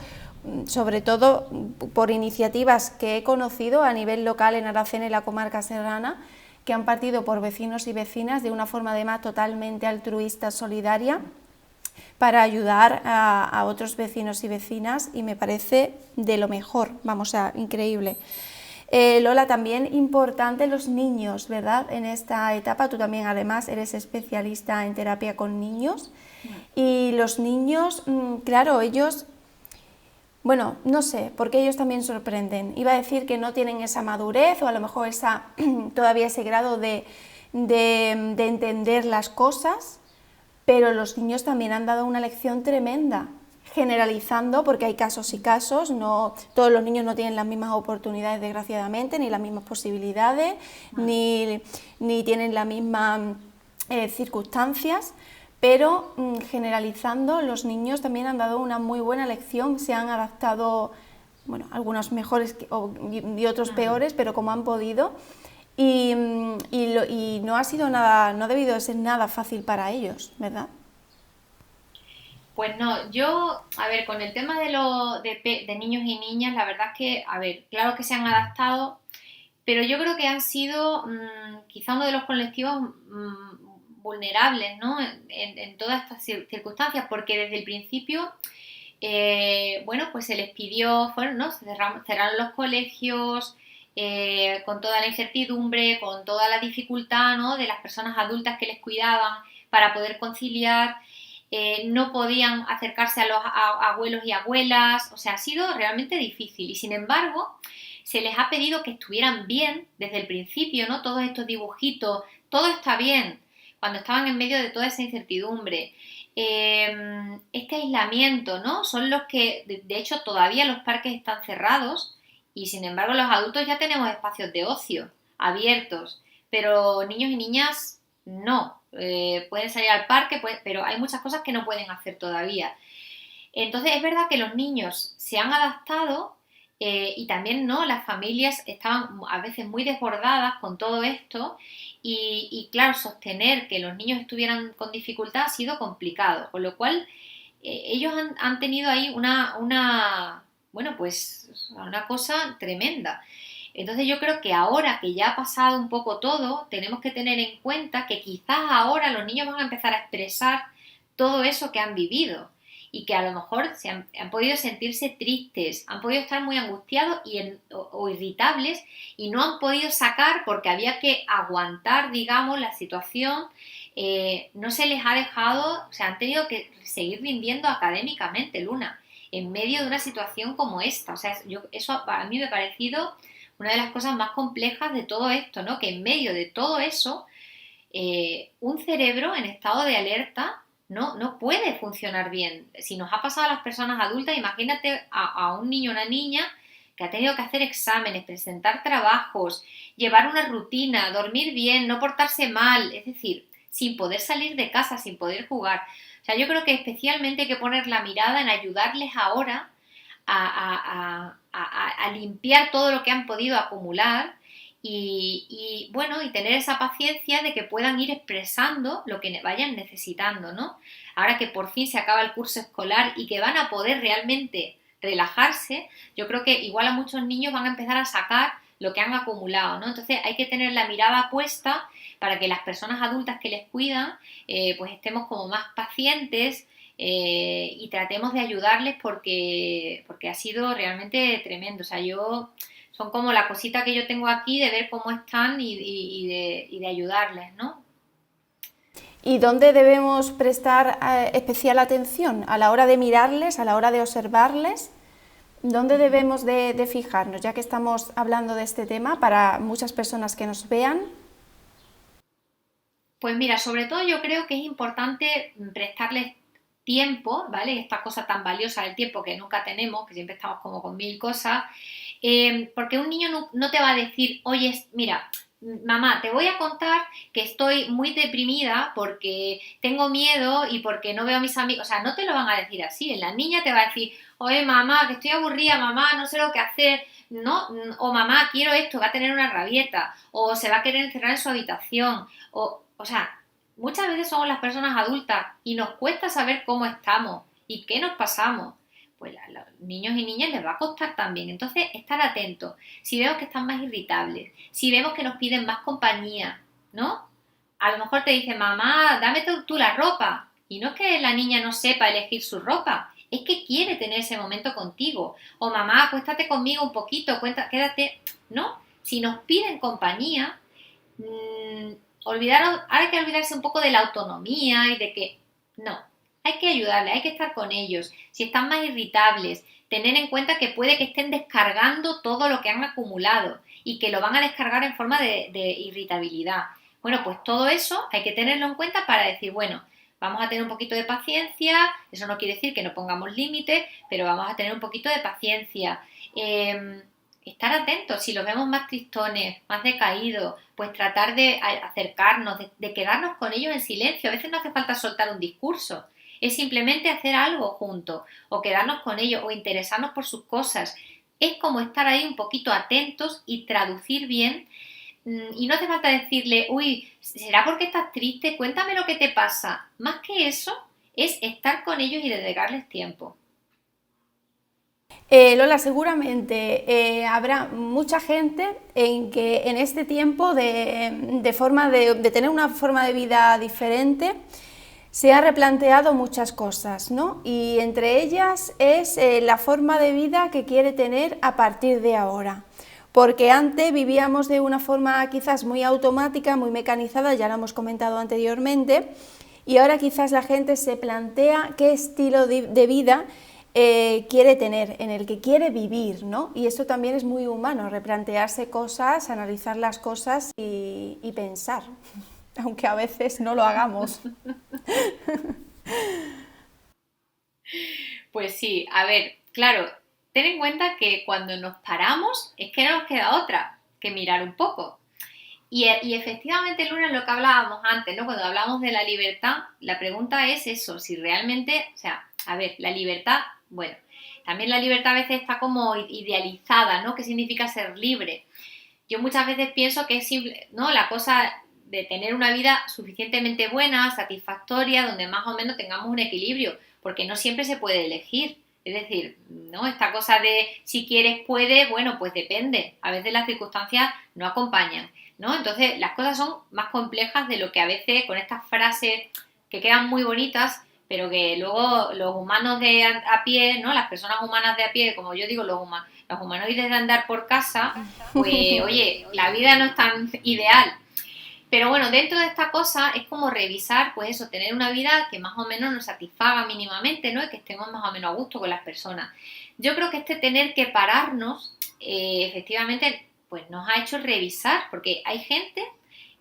sobre todo por iniciativas que he conocido a nivel local en Aracena y la comarca serrana, que han partido por vecinos y vecinas de una forma además totalmente altruista, solidaria, para ayudar a otros vecinos y vecinas, y me parece de lo mejor, vamos, increíble. Lola, también importante los niños, ¿verdad? En esta etapa, tú también además eres especialista en terapia con niños, y los niños, claro, ellos, bueno, no sé, porque ellos también sorprenden. Iba a decir que no tienen esa madurez o a lo mejor todavía ese grado de entender las cosas, pero los niños también han dado una lección tremenda, generalizando, porque hay casos y casos, no todos los niños no tienen las mismas oportunidades, desgraciadamente, ni las mismas posibilidades, ni tienen las mismas circunstancias, pero generalizando, los niños también han dado una muy buena lección, se han adaptado, bueno, algunos mejores y otros peores, pero como han podido, y no ha sido nada, no ha debido de ser nada fácil para ellos, ¿verdad? Pues no, yo, a ver, con el tema de niños y niñas, la verdad es que, a ver, claro que se han adaptado, pero yo creo que han sido quizá uno de los colectivos vulnerables, ¿no? En todas estas circunstancias, porque desde el principio, bueno, pues se les pidió, ¿no? Cerraron los colegios, con toda la incertidumbre, con toda la dificultad, ¿no? De las personas adultas que les cuidaban para poder conciliar. No podían acercarse a los abuelos y abuelas, o sea, ha sido realmente difícil, y sin embargo se les ha pedido que estuvieran bien desde el principio, ¿no? Todos estos dibujitos, todo está bien, cuando estaban en medio de toda esa incertidumbre. Este aislamiento, ¿no? Son los que, de hecho, todavía los parques están cerrados, y sin embargo los adultos ya tenemos espacios de ocio abiertos, pero niños y niñas no. Pueden salir al parque, pero hay muchas cosas que no pueden hacer todavía. Entonces es verdad que los niños se han adaptado, y también no, las familias estaban a veces muy desbordadas con todo esto, y claro, sostener que los niños estuvieran con dificultad ha sido complicado, con lo cual ellos han tenido ahí bueno, pues una cosa tremenda. Entonces yo creo que ahora que ya ha pasado un poco todo, tenemos que tener en cuenta que quizás ahora los niños van a empezar a expresar todo eso que han vivido, y que a lo mejor han podido sentirse tristes, han podido estar muy angustiados o irritables, y no han podido sacar porque había que aguantar, digamos, la situación. No se les ha dejado, o sea, han tenido que seguir rindiendo académicamente, Luna, en medio de una situación como esta. O sea, eso a mí me ha parecido una de las cosas más complejas de todo esto, ¿no? Que en medio de todo eso, un cerebro en estado de alerta no puede funcionar bien. Si nos ha pasado a las personas adultas, imagínate a un niño o una niña que ha tenido que hacer exámenes, presentar trabajos, llevar una rutina, dormir bien, no portarse mal, es decir, sin poder salir de casa, sin poder jugar. O sea, yo creo que especialmente hay que poner la mirada en ayudarles ahora a limpiar todo lo que han podido acumular, bueno, y tener esa paciencia de que puedan ir expresando lo que vayan necesitando, ¿no? Ahora que por fin se acaba el curso escolar y que van a poder realmente relajarse, yo creo que igual a muchos niños van a empezar a sacar lo que han acumulado, ¿no? Entonces hay que tener la mirada puesta para que las personas adultas que les cuidan, pues estemos como más pacientes, y tratemos de ayudarles, porque ha sido realmente tremendo. O sea, son como la cosita que yo tengo aquí de ver cómo están y de ayudarles, ¿no? ¿Y dónde debemos prestar especial atención a la hora de mirarles, a la hora de observarles? ¿Dónde debemos de fijarnos, ya que estamos hablando de este tema, para muchas personas que nos vean? Pues mira, sobre todo yo creo que es importante prestarles tiempo, ¿vale? Esta cosa tan valiosa del tiempo que nunca tenemos, que siempre estamos como con mil cosas, porque un niño no te va a decir, oye, mira, mamá, te voy a contar que estoy muy deprimida porque tengo miedo y porque no veo a mis amigos. O sea, no te lo van a decir así. La niña te va a decir, oye, mamá, que estoy aburrida, mamá, no sé lo que hacer, ¿no? O mamá, quiero esto, va a tener una rabieta, o se va a querer encerrar en su habitación, o sea, muchas veces somos las personas adultas y nos cuesta saber cómo estamos y qué nos pasamos. pues a los niños y niñas les va a costar también. Entonces, estar atentos. Si vemos que están más irritables, si vemos que nos piden más compañía, ¿no? A lo mejor te dice, mamá, dame tú la ropa. Y no es que la niña no sepa elegir su ropa, es que quiere tener ese momento contigo. O mamá, acuéstate conmigo un poquito, quédate, ¿no? Si nos piden compañía, ahora hay que olvidarse un poco de la autonomía y de que, no, hay que ayudarles, hay que estar con ellos. Si están más irritables, tener en cuenta que puede que estén descargando todo lo que han acumulado y que lo van a descargar en forma de irritabilidad. Bueno, pues todo eso hay que tenerlo en cuenta para decir, bueno, vamos a tener un poquito de paciencia, eso no quiere decir que no pongamos límites, pero vamos a tener un poquito de paciencia. Estar atentos, si los vemos más tristones, más decaídos, pues tratar de acercarnos, de quedarnos con ellos en silencio. A veces no hace falta soltar un discurso, es simplemente hacer algo juntos, o quedarnos con ellos, o interesarnos por sus cosas. Es como estar ahí un poquito atentos y traducir bien. Y no hace falta decirle, uy, ¿será porque estás triste? Cuéntame lo que te pasa. Más que eso, es estar con ellos y dedicarles tiempo. Lola, seguramente habrá mucha gente en que en este tiempo de tener una forma de vida diferente se ha replanteado muchas cosas, ¿no? Y entre ellas es la forma de vida que quiere tener a partir de ahora. Porque antes vivíamos de una forma quizás muy automática, muy mecanizada, ya lo hemos comentado anteriormente, y ahora quizás la gente se plantea qué estilo de vida quiere tener, en el que quiere vivir, ¿no? Y esto también es muy humano, replantearse cosas, analizar las cosas y pensar, aunque a veces no lo hagamos. Pues sí, a ver, claro, ten en cuenta que cuando nos paramos es que no nos queda otra que mirar un poco. Y efectivamente, Luna, lo que hablábamos antes, ¿no? Cuando hablábamos de la libertad, la pregunta es eso, si realmente, o sea, a ver, la libertad, bueno, también la libertad a veces está como idealizada, ¿no? ¿Qué significa ser libre? Yo muchas veces pienso que es simple, ¿no? La cosa de tener una vida suficientemente buena, satisfactoria, donde más o menos tengamos un equilibrio, porque no siempre se puede elegir. Es decir, ¿no? Esta cosa de si quieres puedes, bueno, pues depende. A veces las circunstancias no acompañan, ¿no? Entonces las cosas son más complejas de lo que a veces con estas frases que quedan muy bonitas, pero que luego los humanos de a pie, ¿no? Las personas humanas de a pie, como yo digo, los humanoides de andar por casa, pues oye, la vida no es tan ideal. Pero bueno, dentro de esta cosa es como revisar, pues eso, tener una vida que más o menos nos satisfaga mínimamente, ¿no? Y que estemos más o menos a gusto con las personas. Yo creo que este tener que pararnos, efectivamente, pues nos ha hecho revisar, porque hay gente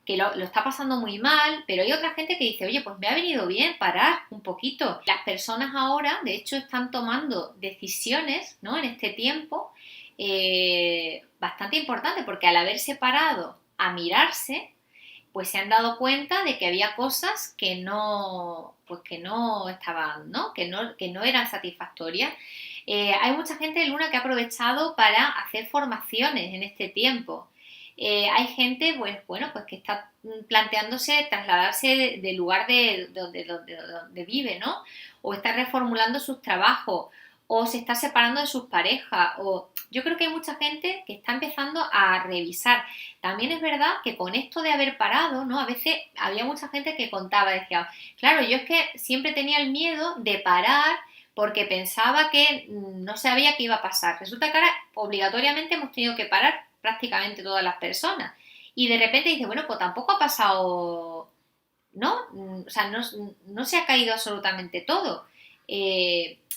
que lo está pasando muy mal, pero hay otra gente que dice, oye, pues me ha venido bien parar un poquito. Las personas ahora, de hecho, están tomando decisiones, ¿no? En este tiempo, bastante importantes, porque al haberse parado a mirarse, pues se han dado cuenta de que había cosas que no, pues que no estaban, ¿no? Que no eran satisfactorias. Hay mucha gente, Luna, que ha aprovechado para hacer formaciones en este tiempo. Hay gente, pues bueno, pues que está planteándose trasladarse del lugar de donde vive, ¿no? O está reformulando sus trabajos, o se está separando de sus parejas, o yo creo que hay mucha gente que está empezando a revisar. También es verdad que con esto de haber parado, ¿no? A veces había mucha gente que contaba, decía, claro, yo es que siempre tenía el miedo de parar porque pensaba que no sabía qué iba a pasar. Resulta que ahora obligatoriamente hemos tenido que parar prácticamente todas las personas. Y de repente dice, bueno, pues tampoco ha pasado, ¿no? O sea, no se ha caído absolutamente todo.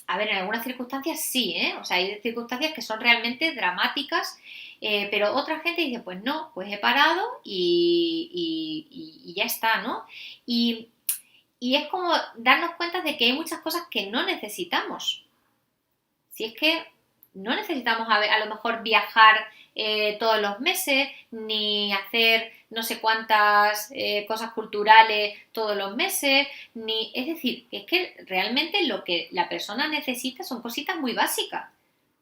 A ver, en algunas circunstancias sí, ¿eh? O sea, hay circunstancias que son realmente dramáticas, pero otra gente dice, pues no, pues he parado y ya está, ¿no? Y, y es como darnos cuenta de que hay muchas cosas que no necesitamos. Si es que no necesitamos a lo mejor viajar todos los meses, ni hacer no sé cuántas cosas culturales todos los meses, ni es decir, es que realmente lo que la persona necesita son cositas muy básicas,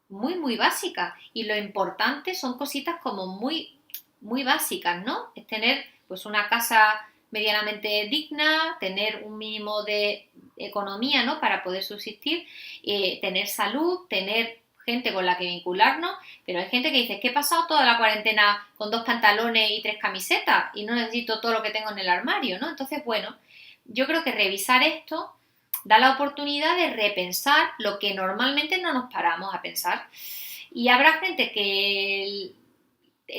muy, muy básicas, y lo importante son cositas como muy, muy básicas, ¿no? Es tener pues una casa medianamente digna, tener un mínimo de economía, ¿no? Para poder subsistir, tener salud, tener gente con la que vincularnos, pero hay gente que dice, que he pasado toda la cuarentena con 2 pantalones y 3 camisetas y no necesito todo lo que tengo en el armario, ¿no? Entonces, bueno, yo creo que revisar esto da la oportunidad de repensar lo que normalmente no nos paramos a pensar. Y habrá gente que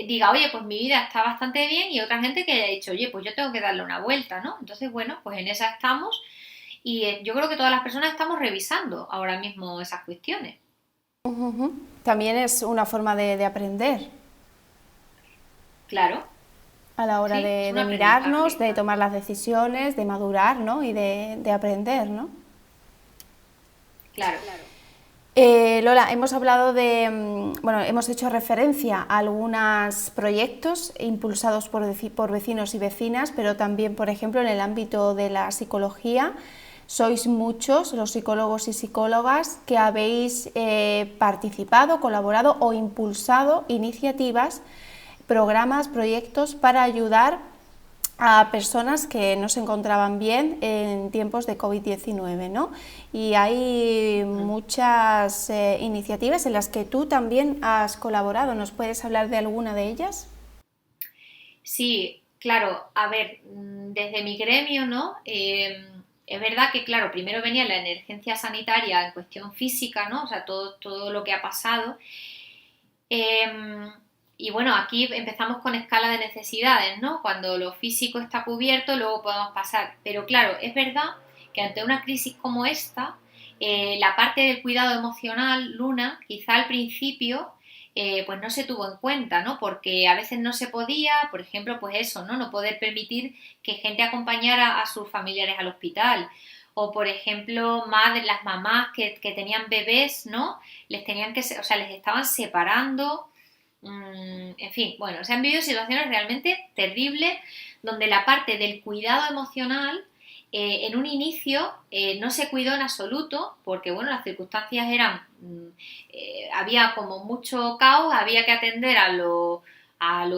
diga, oye, pues mi vida está bastante bien, y otra gente que haya dicho, oye, pues yo tengo que darle una vuelta, ¿no? Entonces, bueno, pues en esa estamos, y yo creo que todas las personas estamos revisando ahora mismo esas cuestiones. Ujú. También es una forma de aprender Claro, a la hora sí, es un de mirarnos, aprendizaje, de tomar las decisiones, de madurar, ¿no? Y de aprender, ¿no? claro. Lola, hemos hablado de, bueno, hemos hecho referencia a algunos proyectos impulsados por vecinos y vecinas, pero también, por ejemplo, en el ámbito de la psicología, sois muchos los psicólogos y psicólogas que habéis participado, colaborado o impulsado iniciativas, programas, proyectos para ayudar a personas que no se encontraban bien en tiempos de COVID-19, ¿no? Y hay muchas iniciativas en las que tú también has colaborado. ¿Nos puedes hablar de alguna de ellas? Sí, claro, a ver, desde mi gremio, ¿no? Es verdad que, claro, primero venía la emergencia sanitaria en cuestión física, ¿no? O sea, todo lo que ha pasado. Eh, y bueno, aquí empezamos con escala de necesidades, ¿no? Cuando lo físico está cubierto, luego podemos pasar. Pero claro, es verdad que ante una crisis como esta, la parte del cuidado emocional, Luna, quizá al principio, pues no se tuvo en cuenta, ¿no? Porque a veces no se podía, por ejemplo, pues eso, ¿no? No poder permitir que gente acompañara a sus familiares al hospital. O, por ejemplo, madres, las mamás que tenían bebés, ¿no? Les tenían que, o sea, les estaban separando. En fin, bueno, se han vivido situaciones realmente terribles donde la parte del cuidado emocional en un inicio no se cuidó en absoluto porque, bueno, las circunstancias eran, había como mucho caos, había que atender a lo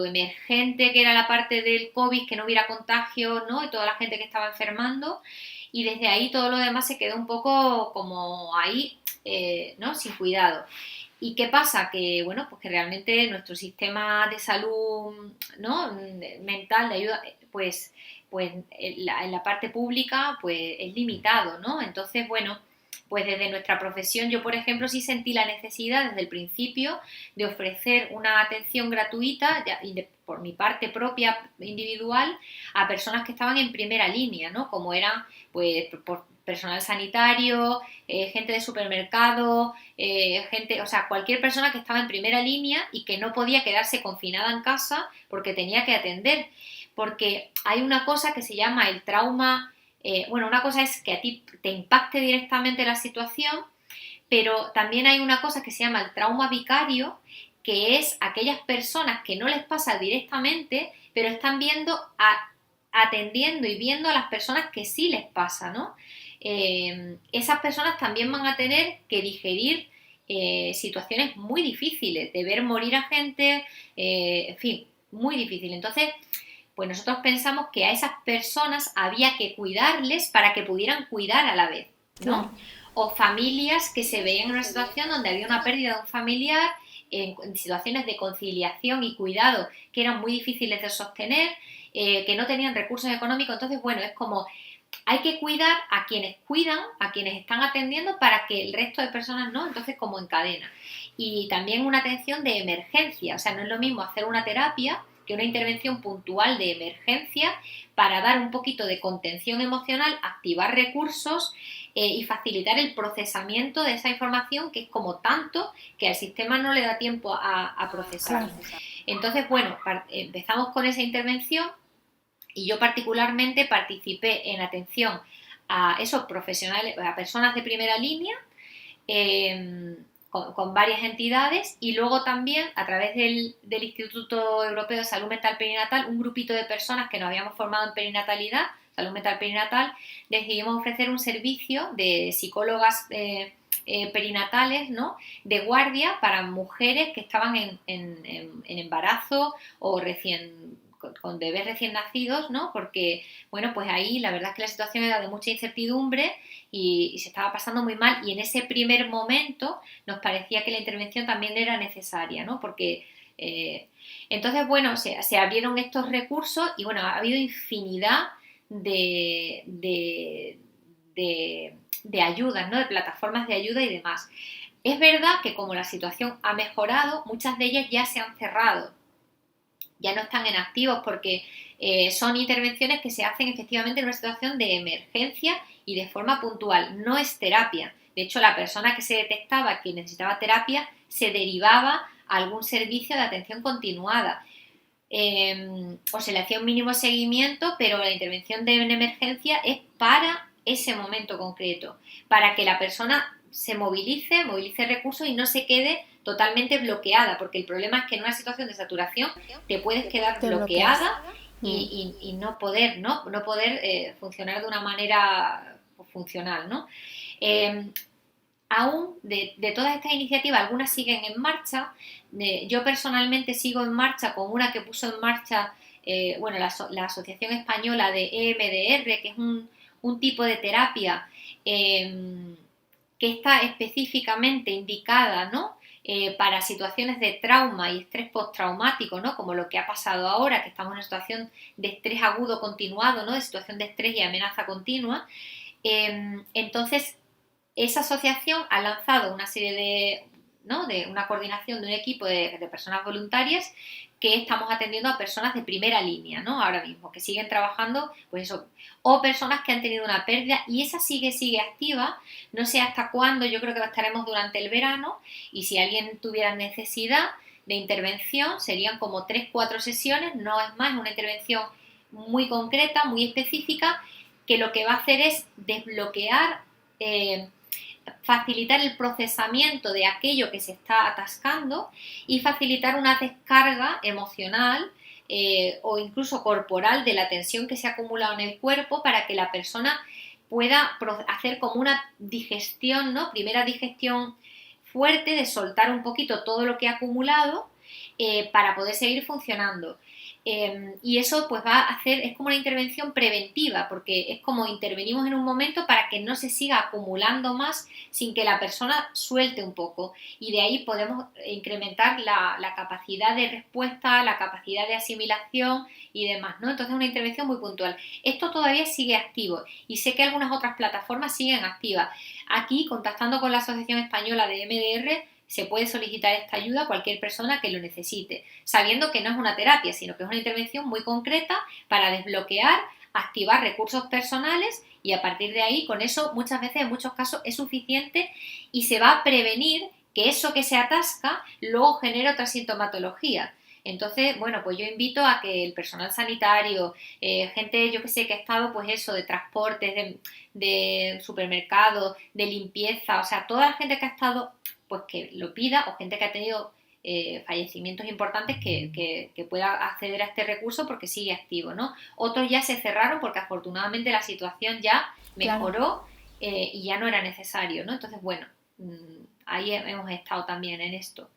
emergente que era la parte del COVID, que no hubiera contagio, ¿no? Y toda la gente que estaba enfermando, y desde ahí todo lo demás se quedó un poco como ahí, ¿no? Sin cuidado. ¿Y qué pasa? Que, bueno, pues que realmente nuestro sistema de salud, ¿no? Mental, de ayuda, pues en la parte pública, pues es limitado, ¿no? Entonces, bueno, pues desde nuestra profesión, yo, por ejemplo, sí sentí la necesidad desde el principio de ofrecer una atención gratuita, por mi parte propia, individual, a personas que estaban en primera línea, ¿no? Como eran, pues, por personal sanitario, gente de supermercado, gente, o sea, cualquier persona que estaba en primera línea y que no podía quedarse confinada en casa porque tenía que atender. Porque hay una cosa que se llama el trauma, bueno, una cosa es que a ti te impacte directamente la situación, pero también hay una cosa que se llama el trauma vicario, que es aquellas personas que no les pasa directamente, pero están atendiendo y viendo a las personas que sí les pasa, ¿no? Esas personas también van a tener que digerir situaciones muy difíciles, de ver morir a gente, en fin, muy difícil. Entonces, pues nosotros pensamos que a esas personas había que cuidarles para que pudieran cuidar a la vez, Claro. ¿no? O familias que se veían en una situación donde había una pérdida de un familiar, en situaciones de conciliación y cuidado que eran muy difíciles de sostener, que no tenían recursos económicos. Entonces, bueno, es como hay que cuidar a quienes cuidan, a quienes están atendiendo, para que el resto de personas no, entonces como en cadena. Y también una atención de emergencia, o sea, no es lo mismo hacer una terapia que una intervención puntual de emergencia para dar un poquito de contención emocional, activar recursos y facilitar el procesamiento de esa información que es como tanto que al sistema no le da tiempo a procesar. Claro. Entonces, bueno, empezamos con esa intervención y yo particularmente participé en atención a esos profesionales, a personas de primera línea, con varias entidades, y luego también a través del Instituto Europeo de Salud Mental Perinatal, un grupito de personas que nos habíamos formado en perinatalidad, salud mental perinatal, decidimos ofrecer un servicio de psicólogas perinatales, ¿no? De guardia para mujeres que estaban en embarazo o recién con bebés recién nacidos, ¿no? Porque, bueno, pues ahí la verdad es que la situación era de mucha incertidumbre y se estaba pasando muy mal, y en ese primer momento nos parecía que la intervención también era necesaria, ¿no? Porque entonces, bueno, se abrieron estos recursos y, bueno, ha habido infinidad de ayudas, ¿no? De plataformas de ayuda y demás. Es verdad que como la situación ha mejorado, muchas de ellas ya se han cerrado, ya no están en activos porque son intervenciones que se hacen efectivamente en una situación de emergencia y de forma puntual, no es terapia. De hecho, la persona que se detectaba que necesitaba terapia se derivaba a algún servicio de atención continuada. O se le hacía un mínimo seguimiento, pero la intervención de una emergencia es para ese momento concreto, para que la persona se movilice recursos y no se quede totalmente bloqueada, porque el problema es que en una situación de saturación te puedes quedar bloqueada y no poder funcionar de una manera funcional, ¿no? Aún de todas estas iniciativas, algunas siguen en marcha. Yo personalmente sigo en marcha con una que puso en marcha la Asociación Española de EMDR, que es un tipo de terapia que está específicamente indicada, ¿no? Para situaciones de trauma y estrés postraumático, ¿no? Como lo que ha pasado ahora, que estamos en una situación de estrés agudo continuado, ¿no? De situación de estrés y amenaza continua. Entonces, esa asociación ha lanzado una serie de una coordinación de un equipo de personas voluntarias que estamos atendiendo a personas de primera línea, ¿no? Ahora mismo, que siguen trabajando, pues eso, o personas que han tenido una pérdida, y esa sigue activa, no sé hasta cuándo, yo creo que estaremos durante el verano, y si alguien tuviera necesidad de intervención, serían como 3-4 sesiones, no es más, una intervención muy concreta, muy específica, que lo que va a hacer es desbloquear, facilitar el procesamiento de aquello que se está atascando y facilitar una descarga emocional o incluso corporal de la tensión que se ha acumulado en el cuerpo, para que la persona pueda hacer como una digestión, ¿no? Primera digestión fuerte, de soltar un poquito todo lo que ha acumulado para poder seguir funcionando. Y eso pues va a hacer, es como una intervención preventiva, porque es como intervenimos en un momento para que no se siga acumulando más sin que la persona suelte un poco, y de ahí podemos incrementar la capacidad de respuesta, la capacidad de asimilación y demás, ¿no? Entonces es una intervención muy puntual. Esto todavía sigue activo y sé que algunas otras plataformas siguen activas. Aquí, contactando con la Asociación Española de MDR, se puede solicitar esta ayuda a cualquier persona que lo necesite, sabiendo que no es una terapia, sino que es una intervención muy concreta para desbloquear, activar recursos personales, y a partir de ahí, con eso, muchas veces, en muchos casos, es suficiente y se va a prevenir que eso que se atasca luego genere otra sintomatología. Entonces, bueno, pues yo invito a que el personal sanitario, gente, yo que sé, que ha estado, pues eso, de transportes, de supermercados, de limpieza, o sea, toda la gente que ha estado, pues que lo pida, o gente que ha tenido fallecimientos importantes que pueda acceder a este recurso porque sigue activo, ¿no? Otros ya se cerraron porque afortunadamente la situación ya mejoró, claro, y ya no era necesario, ¿no? Entonces, bueno, ahí hemos estado también en esto.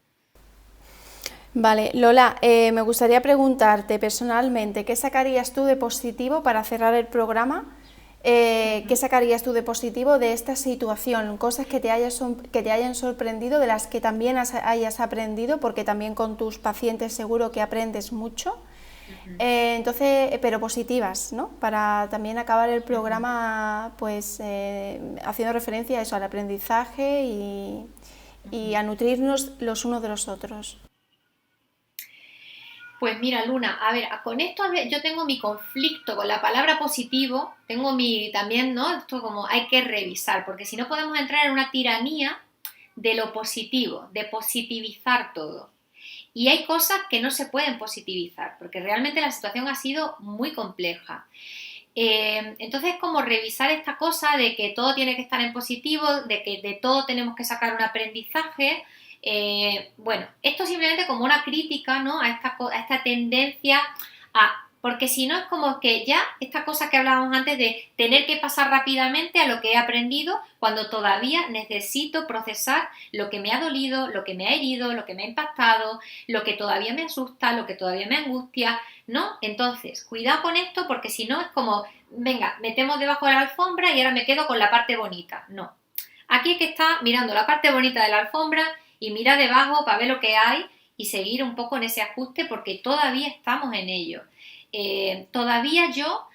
Vale, Lola, me gustaría preguntarte personalmente, ¿qué sacarías tú de positivo para cerrar el programa? ¿Qué sacarías tú de positivo de esta situación? Cosas que te hayan sorprendido, de las que también hayas aprendido, porque también con tus pacientes seguro que aprendes mucho. Entonces, pero positivas, ¿no? Para también acabar el programa, pues, haciendo referencia a eso, al aprendizaje y a nutrirnos los unos de los otros. Pues mira, Luna, a ver, con esto yo tengo mi conflicto con la palabra positivo, tengo también, ¿no? Esto como hay que revisar, porque si no podemos entrar en una tiranía de lo positivo, de positivizar todo. Y hay cosas que no se pueden positivizar, porque realmente la situación ha sido muy compleja. Entonces es como revisar esta cosa de que todo tiene que estar en positivo, de que de todo tenemos que sacar un aprendizaje. Bueno, esto simplemente como una crítica, ¿no? a esta tendencia a porque si no es como que ya esta cosa que hablábamos antes de tener que pasar rápidamente a lo que he aprendido cuando todavía necesito procesar lo que me ha dolido, lo que me ha herido, lo que me ha impactado, lo que todavía me asusta, lo que todavía me angustia, ¿no? Entonces, cuidado con esto porque si no es como, venga, metemos debajo de la alfombra y ahora me quedo con la parte bonita. No. Aquí es que está mirando la parte bonita de la alfombra y mira debajo para ver lo que hay y seguir un poco en ese ajuste porque todavía estamos en ello. Todavía yo,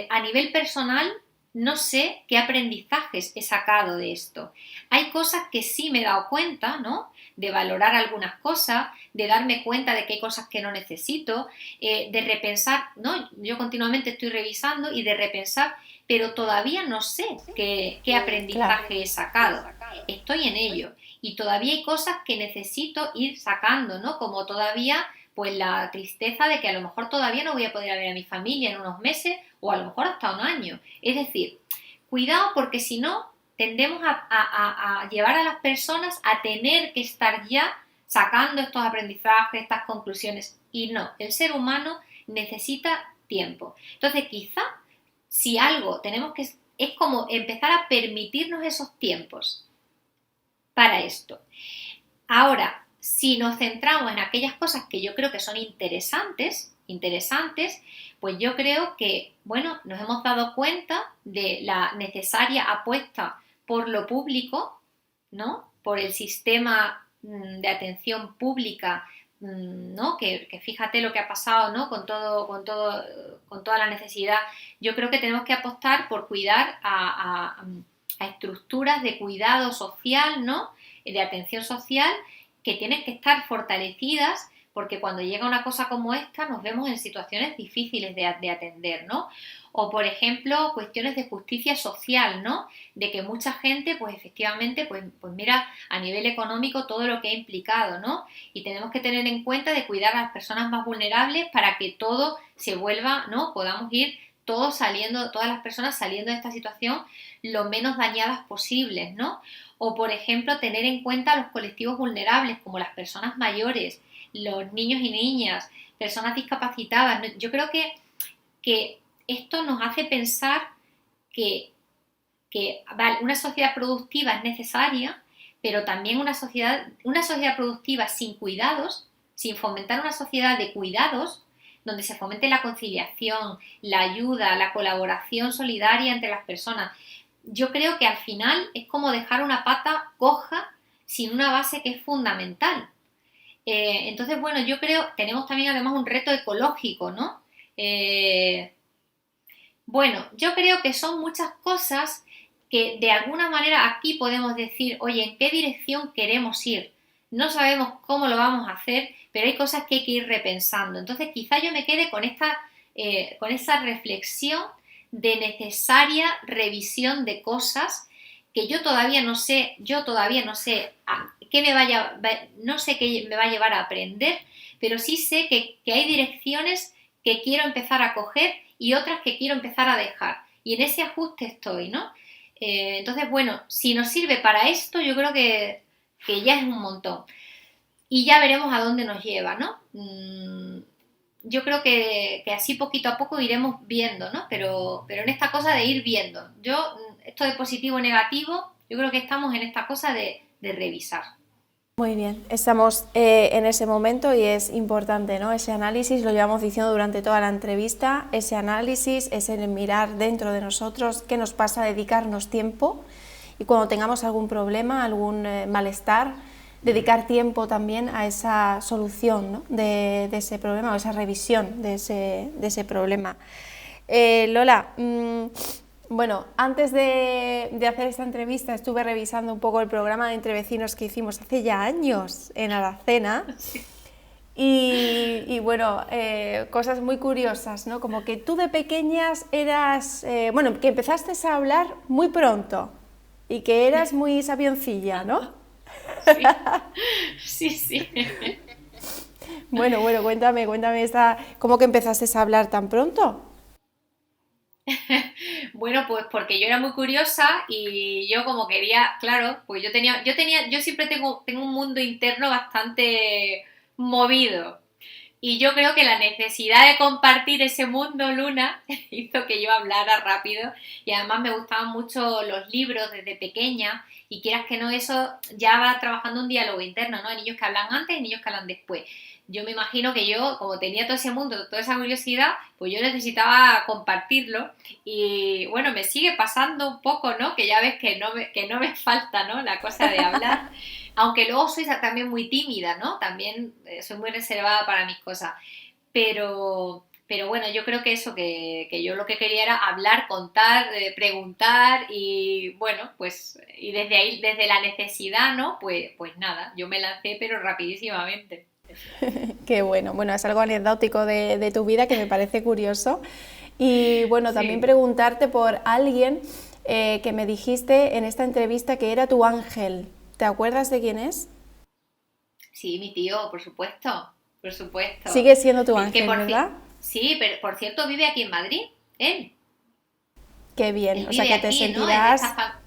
a nivel personal, no sé qué aprendizajes he sacado de esto. Hay cosas que sí me he dado cuenta, ¿no? De valorar algunas cosas, de darme cuenta de que hay cosas que no necesito, de repensar, ¿no? Yo continuamente estoy revisando y de repensar, pero todavía no sé qué aprendizaje he sacado. Estoy en ello y todavía hay cosas que necesito ir sacando, ¿no? Como todavía pues la tristeza de que a lo mejor todavía no voy a poder ver a mi familia en unos meses o a lo mejor hasta un año. Es decir, cuidado porque si no tendemos a llevar a las personas a tener que estar ya sacando estos aprendizajes, estas conclusiones. Y no, el ser humano necesita tiempo. Entonces quizá si algo tenemos que es como empezar a permitirnos esos tiempos para esto. Ahora, si nos centramos en aquellas cosas que yo creo que son interesantes, pues yo creo que, bueno, nos hemos dado cuenta de la necesaria apuesta por lo público, ¿no? Por el sistema de atención pública, ¿no? Que fíjate lo que ha pasado, ¿no? Con toda la necesidad. Yo creo que tenemos que apostar por cuidar a estructuras de cuidado social, ¿no? De atención social que tienen que estar fortalecidas porque cuando llega una cosa como esta nos vemos en situaciones difíciles de atender, ¿no? O, por ejemplo, cuestiones de justicia social, ¿no? De que mucha gente, pues efectivamente, pues mira a nivel económico todo lo que ha implicado, ¿no? Y tenemos que tener en cuenta de cuidar a las personas más vulnerables para que todo se vuelva, ¿no? Podamos ir todos saliendo, todas las personas saliendo de esta situación lo menos dañadas posibles, ¿no? O, por ejemplo, tener en cuenta a los colectivos vulnerables, como las personas mayores, los niños y niñas, personas discapacitadas. Yo creo que esto nos hace pensar que vale, una sociedad productiva es necesaria, pero también una sociedad productiva sin cuidados, sin fomentar una sociedad de cuidados, donde se fomente la conciliación, la ayuda, la colaboración solidaria entre las personas. Yo creo que al final es como dejar una pata coja sin una base que es fundamental. Entonces, bueno, yo creo, tenemos también además un reto ecológico, ¿no? Bueno, yo creo que son muchas cosas que de alguna manera aquí podemos decir, oye, ¿en qué dirección queremos ir? No sabemos cómo lo vamos a hacer, pero hay cosas que hay que ir repensando. Entonces, quizá yo me quede con esa reflexión de necesaria revisión de cosas que yo todavía no sé no sé qué me va a llevar a aprender, pero sí sé que hay direcciones que quiero empezar a coger y otras que quiero empezar a dejar. Y en ese ajuste estoy, ¿no? Entonces, bueno, si nos sirve para esto, yo creo que ya es un montón. Y ya veremos a dónde nos lleva, ¿no? Yo creo que así poquito a poco iremos viendo, ¿no? Pero en esta cosa de ir viendo. Esto de positivo o negativo, yo creo que estamos en esta cosa de revisar. Muy bien, estamos en ese momento y es importante, ¿no? Ese análisis, lo llevamos diciendo durante toda la entrevista, ese análisis es el mirar dentro de nosotros qué nos pasa, dedicarnos tiempo y cuando tengamos algún problema, algún malestar, dedicar tiempo también a esa solución, ¿no? de ese problema o esa revisión de ese problema. Lola, bueno, antes de hacer esta entrevista estuve revisando un poco el programa de Entre Vecinos que hicimos hace ya años en Aracena. Sí. Y bueno, cosas muy curiosas, ¿no? Como que tú de pequeñas eras, bueno, que empezaste a hablar muy pronto y que eras muy sabioncilla, ¿no? Sí, sí. Bueno, cuéntame ¿cómo que empezaste a hablar tan pronto? Bueno, pues porque yo era muy curiosa y yo como quería, claro, pues yo siempre tengo un mundo interno bastante movido. Y yo creo que la necesidad de compartir ese mundo, Luna, hizo que yo hablara rápido y además me gustaban mucho los libros desde pequeña y quieras que no, eso ya va trabajando un diálogo interno, ¿no? Hay niños que hablan antes y niños que hablan después. Yo me imagino que yo, como tenía todo ese mundo, toda esa curiosidad, pues yo necesitaba compartirlo y bueno, me sigue pasando un poco, ¿no? Que ya ves que no me falta, ¿no? La cosa de hablar. Aunque luego soy también muy tímida, ¿no? También soy muy reservada para mis cosas. Pero bueno, yo creo que eso, que yo lo que quería era hablar, contar, preguntar y bueno, pues y desde ahí, desde la necesidad, ¿no? Pues nada, yo me lancé pero rapidísimamente. Qué bueno. Bueno, es algo anecdótico de tu vida que me parece curioso. Y bueno, también Sí, preguntarte por alguien que me dijiste en esta entrevista que era tu ángel. ¿Te acuerdas de quién es? sí, mi tío, por supuesto, por supuesto. Sigue siendo tu Que ángel, ¿verdad? sí, pero por cierto vive aquí en Madrid, él. Qué bien. Él O sea vive que te aquí, ¿no? Es de esta sentirás...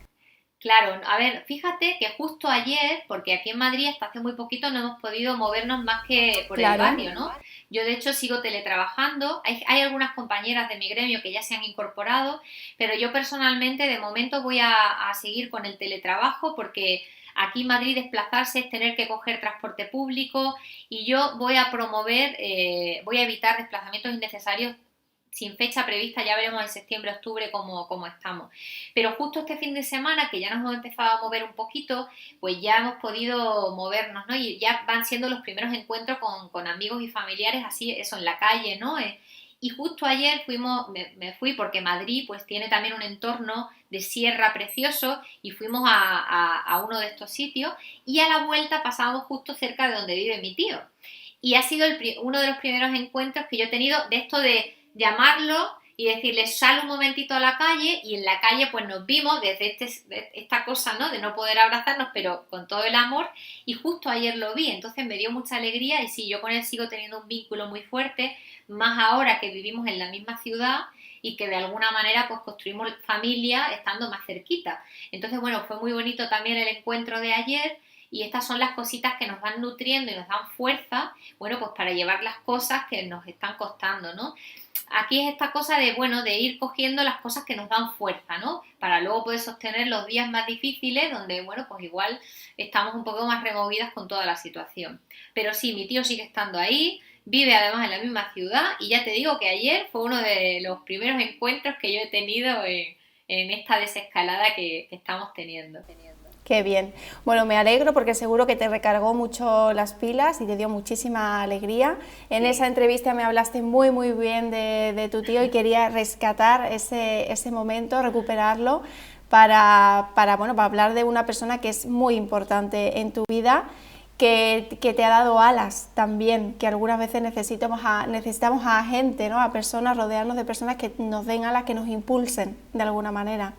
Claro, a ver, fíjate que justo ayer, porque aquí en Madrid hasta hace muy poquito no hemos podido movernos más que por el Claro. barrio, ¿no? Yo de hecho sigo teletrabajando, hay algunas compañeras de mi gremio que ya se han incorporado, pero yo personalmente de momento voy a seguir con el teletrabajo porque aquí en Madrid desplazarse es tener que coger transporte público y yo voy a promover, voy a evitar desplazamientos innecesarios sin fecha prevista, ya veremos en septiembre, octubre cómo estamos. Pero justo este fin de semana, que ya nos hemos empezado a mover un poquito, pues ya hemos podido movernos, ¿no? Y ya van siendo los primeros encuentros con amigos y familiares, así, eso, en la calle, ¿no? Y justo ayer me fui porque Madrid pues tiene también un entorno de sierra precioso y fuimos a uno de estos sitios y a la vuelta pasábamos justo cerca de donde vive mi tío. Y ha sido uno de los primeros encuentros que yo he tenido de esto de llamarlo y decirle sal un momentito a la calle y en la calle pues nos vimos desde esta cosa, ¿no? De no poder abrazarnos pero con todo el amor y justo ayer lo vi, entonces me dio mucha alegría y sí, yo con él sigo teniendo un vínculo muy fuerte, más ahora que vivimos en la misma ciudad y que de alguna manera pues construimos familia estando más cerquita. Entonces bueno, fue muy bonito también el encuentro de ayer y estas son las cositas que nos van nutriendo y nos dan fuerza, bueno, pues para llevar las cosas que nos están costando, ¿no? Aquí es esta cosa de, bueno, de ir cogiendo las cosas que nos dan fuerza, ¿no? Para luego poder sostener los días más difíciles, donde, bueno, pues igual estamos un poco más removidas con toda la situación. Pero sí, mi tío sigue estando ahí, vive además en la misma ciudad, y ya te digo que ayer fue uno de los primeros encuentros que yo he tenido en esta desescalada que estamos teniendo. Qué bien. Bueno, me alegro porque seguro que te recargó mucho las pilas y te dio muchísima alegría. En esa Sí. entrevista me hablaste muy muy bien de tu tío y quería rescatar ese momento, recuperarlo bueno, para hablar de una persona que es muy importante en tu vida, que te ha dado alas también, que algunas veces necesitamos a gente, ¿no? A personas, rodearnos de personas que nos den alas, que nos impulsen de alguna manera.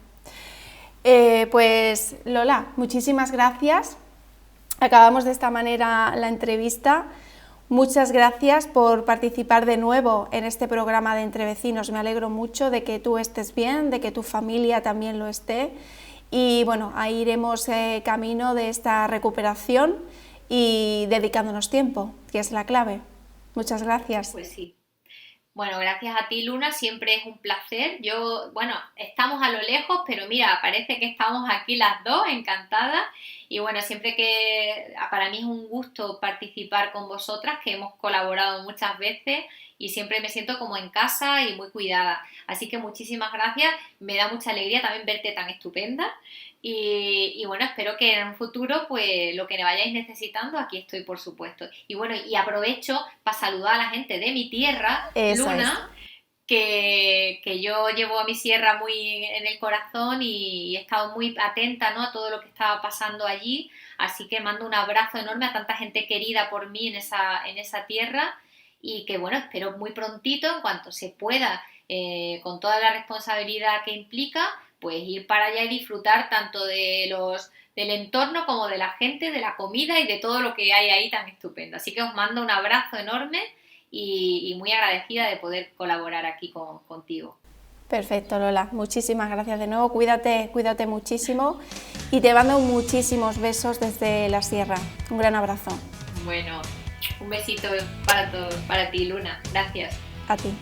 Pues Lola, muchísimas gracias. Acabamos de esta manera la entrevista. Muchas gracias por participar de nuevo en este programa de Entre Vecinos. Me alegro mucho de que tú estés bien, de que tu familia también lo esté. Y bueno, ahí iremos camino de esta recuperación y dedicándonos tiempo, que es la clave. Muchas gracias. Pues sí. Bueno, gracias a ti, Luna, siempre es un placer. Yo, bueno, estamos a lo lejos, pero mira, parece que estamos aquí las dos, encantadas. Y bueno, siempre que para mí es un gusto participar con vosotras, que hemos colaborado muchas veces y siempre me siento como en casa y muy cuidada. Así que muchísimas gracias, me da mucha alegría también verte tan estupenda. Y bueno, espero que en un futuro, pues lo que me vayáis necesitando, aquí estoy, por supuesto. Y bueno, y aprovecho para saludar a la gente de mi tierra, Eso es. Luna, que yo llevo a mi sierra muy en el corazón y he estado muy atenta, ¿no? A todo lo que estaba pasando allí. Así que mando un abrazo enorme a tanta gente querida por mí en esa tierra y que bueno, espero muy prontito, en cuanto se pueda, con toda la responsabilidad que implica, pues ir para allá y disfrutar tanto del entorno como de la gente, de la comida y de todo lo que hay ahí tan estupendo. Así que os mando un abrazo enorme y muy agradecida de poder colaborar aquí contigo. Perfecto, Lola. Muchísimas gracias de nuevo. Cuídate, cuídate muchísimo y te mando muchísimos besos desde la sierra. Un gran abrazo. Bueno, Un besito para todos, para ti, Luna. Gracias. A ti.